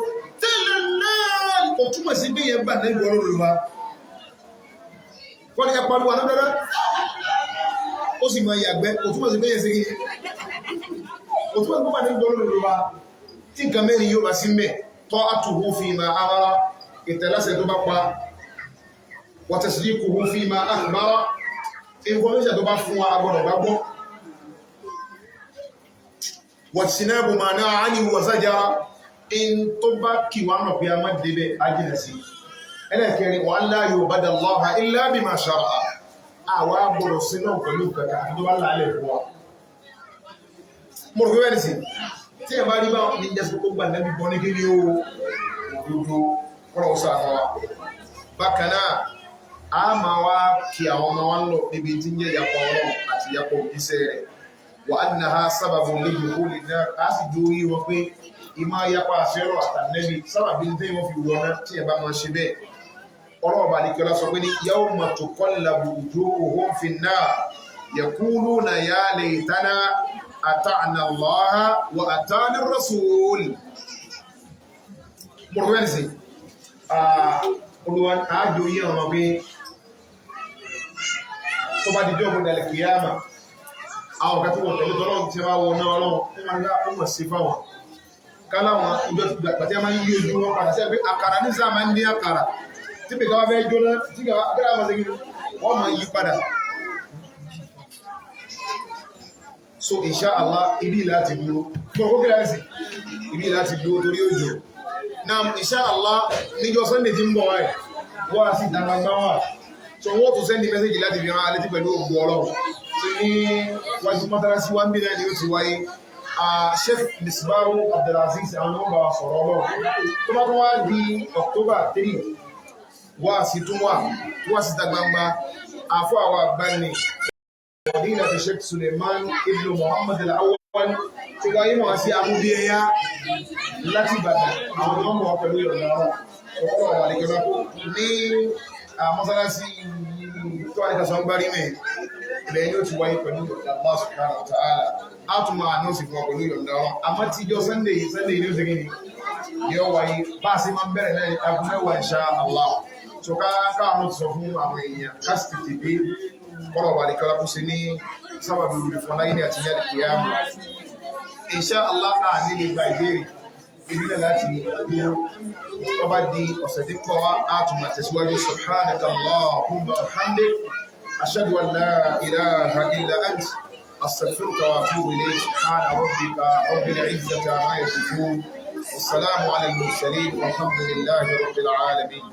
tẹ́lẹ̀ náà kò túmọ̀ sí pé èèyàn gbà náà gbọ́ lódodo wa wọ́n ní ẹ pariwo àná dáadáa ó sì máa yàgbẹ́ kò túmọ̀ sí pé èèyàn ṣe kíni òtún ẹgbẹ́ pàdé gbọ́rọ̀ lórí wa tí nǹkan mẹ́rin yóò bá sí mẹ́ tọ́ àtùhù fi ma amára ìtẹ̀lẹ́sẹ̀ tó bá pa wàtẹ̀sílíkù fi ma àkùbára information tó bá fún wa agbọ́dọ̀ gbàgbọ́ wàtìsínẹ́bù ma náà á ní wàsájá in tó bá kí wà mọ̀ pé a má débẹ̀ ajínà sí ẹlẹ́kẹrin wà láyò bada Allaha illa bima shara'a àwa gbọ́dọ̀ sí náà pẹ̀lú kàkà tó bá lálẹ̀ fún wa mo rò wẹ́rẹ̀ sí tí ẹ bá rí bá ní jẹ́sí kó gbà nẹ́bí bọ́ ní kí ní ó òdòdó kọ́rọ̀ sáà wa bákan náà a máa wá kí àwọn ọmọ wa ń lọ níbi tí ń jẹ́ yapọ̀ ọ̀rọ̀ àti yapọ̀ ìṣẹ́ rẹ̀ wà á nà ha sábàbù lébi ó lè náà a sì dórí wọn pé ìmọ̀ yapọ̀ àṣẹrọ̀ àtànẹ́bí sábàbí ní tẹ́yìn wọn fi wọ́n náà tí ẹ bá máa ṣe bẹ́ẹ̀ ọlọ́wọ́ bá ní kí ọlá sọ pé ní yawma tuqallabu wujuhuhum fin nar yaquluna ya laytana ata'na Allah wa ata'na ar-rasul mọ̀rọ̀wẹ́nsì olúwa àájò yí ọmọ pé tó bá dìjọ́ ọmọ ìdàlẹ̀ kìíyàmà àwọn ọ̀gá tí wọ́n tẹ̀lé tọ́lọ́ tí wọ́n wọ́n náà ọlọ́run tó máa ń gbá ọmọ sí fáwọn káláwọn ìjọ ti gbàgbà tí a máa ń yí ojú wọn padà sí ẹgbẹ́ àkàrà ní sáà máa ń ní àkàrà tí pé káwá fẹ́ jóná tí káwá máa ṣe wọ́n máa yí padà so insha Allah ibi láti dúró fún ọkọ̀ kíláàsì ibi láti dúró torí òjò náà insha Allah níjọ́ Sunday tí ń bọ̀ wáyé wọ́n á sì dáná wà so wọ́n tó sẹ́ndì mẹ́sẹ̀jì láti fi rán alẹ́ tí pẹ̀lú ògbò ọlọ́run tí ní wájú mọ́tàlásí wá ń bí náà ni ó ti wáyé Sheikh Misbahu Abdulaziz àwọn ọmọ bá sọ̀rọ̀ ọlọ́run tó bá tó wá di October 3 wá sí tún wá sí ta gbangba àfọ́ àwọn àgbáni Fadilatu Sheikh Suleiman ibn Muhammad al-Awwal tí wáyé wọn sí amúdí ẹ̀yà láti Ìbàdàn àwọn ọmọ wọn pẹ̀lú ìrọ̀lẹ́ ọ̀rọ̀ ọ̀pọ̀lọpọ̀ wà lẹ́gbẹ̀ẹ́ ní mọ́sálásí tó wà ní kásán gbárí mẹ́ ilẹ̀ yóò ti wáyé pẹ̀lú Allah subhanahu wa ta'ala á tún máa náà sì fún ọ pẹ̀lú ìrọ̀lẹ́ ọ̀rọ̀ àmọ́ tíjọ́ Sunday ní oṣù kìíní yóò wáyé bá a sì máa ń bẹ̀rẹ̀ náà agun mẹ́wàá insha Allah tó káwọn ti sọ fún àwọn èèyàn kásìtì tèdè kọ́lọ̀ wà ní kọ́lá kó sí ní sábàbí olùfọ́n láyé ní àtìyá kìíyàmù insha Allah náà nílé gba ìbéèrè ìbílẹ̀ láti dúró tó bá di ọ̀sẹ̀ tí kọ́ wá átùmọ̀ tẹ̀síwájú subhanaka Allahumma wa bihamdik ashhadu an la ilaha illa ant astaghfiruka wa atubu ilayk subhana rabbika rabbil izzati amma yasifun wassalamu ala al-mursalin walhamdulillahi rabbil alamin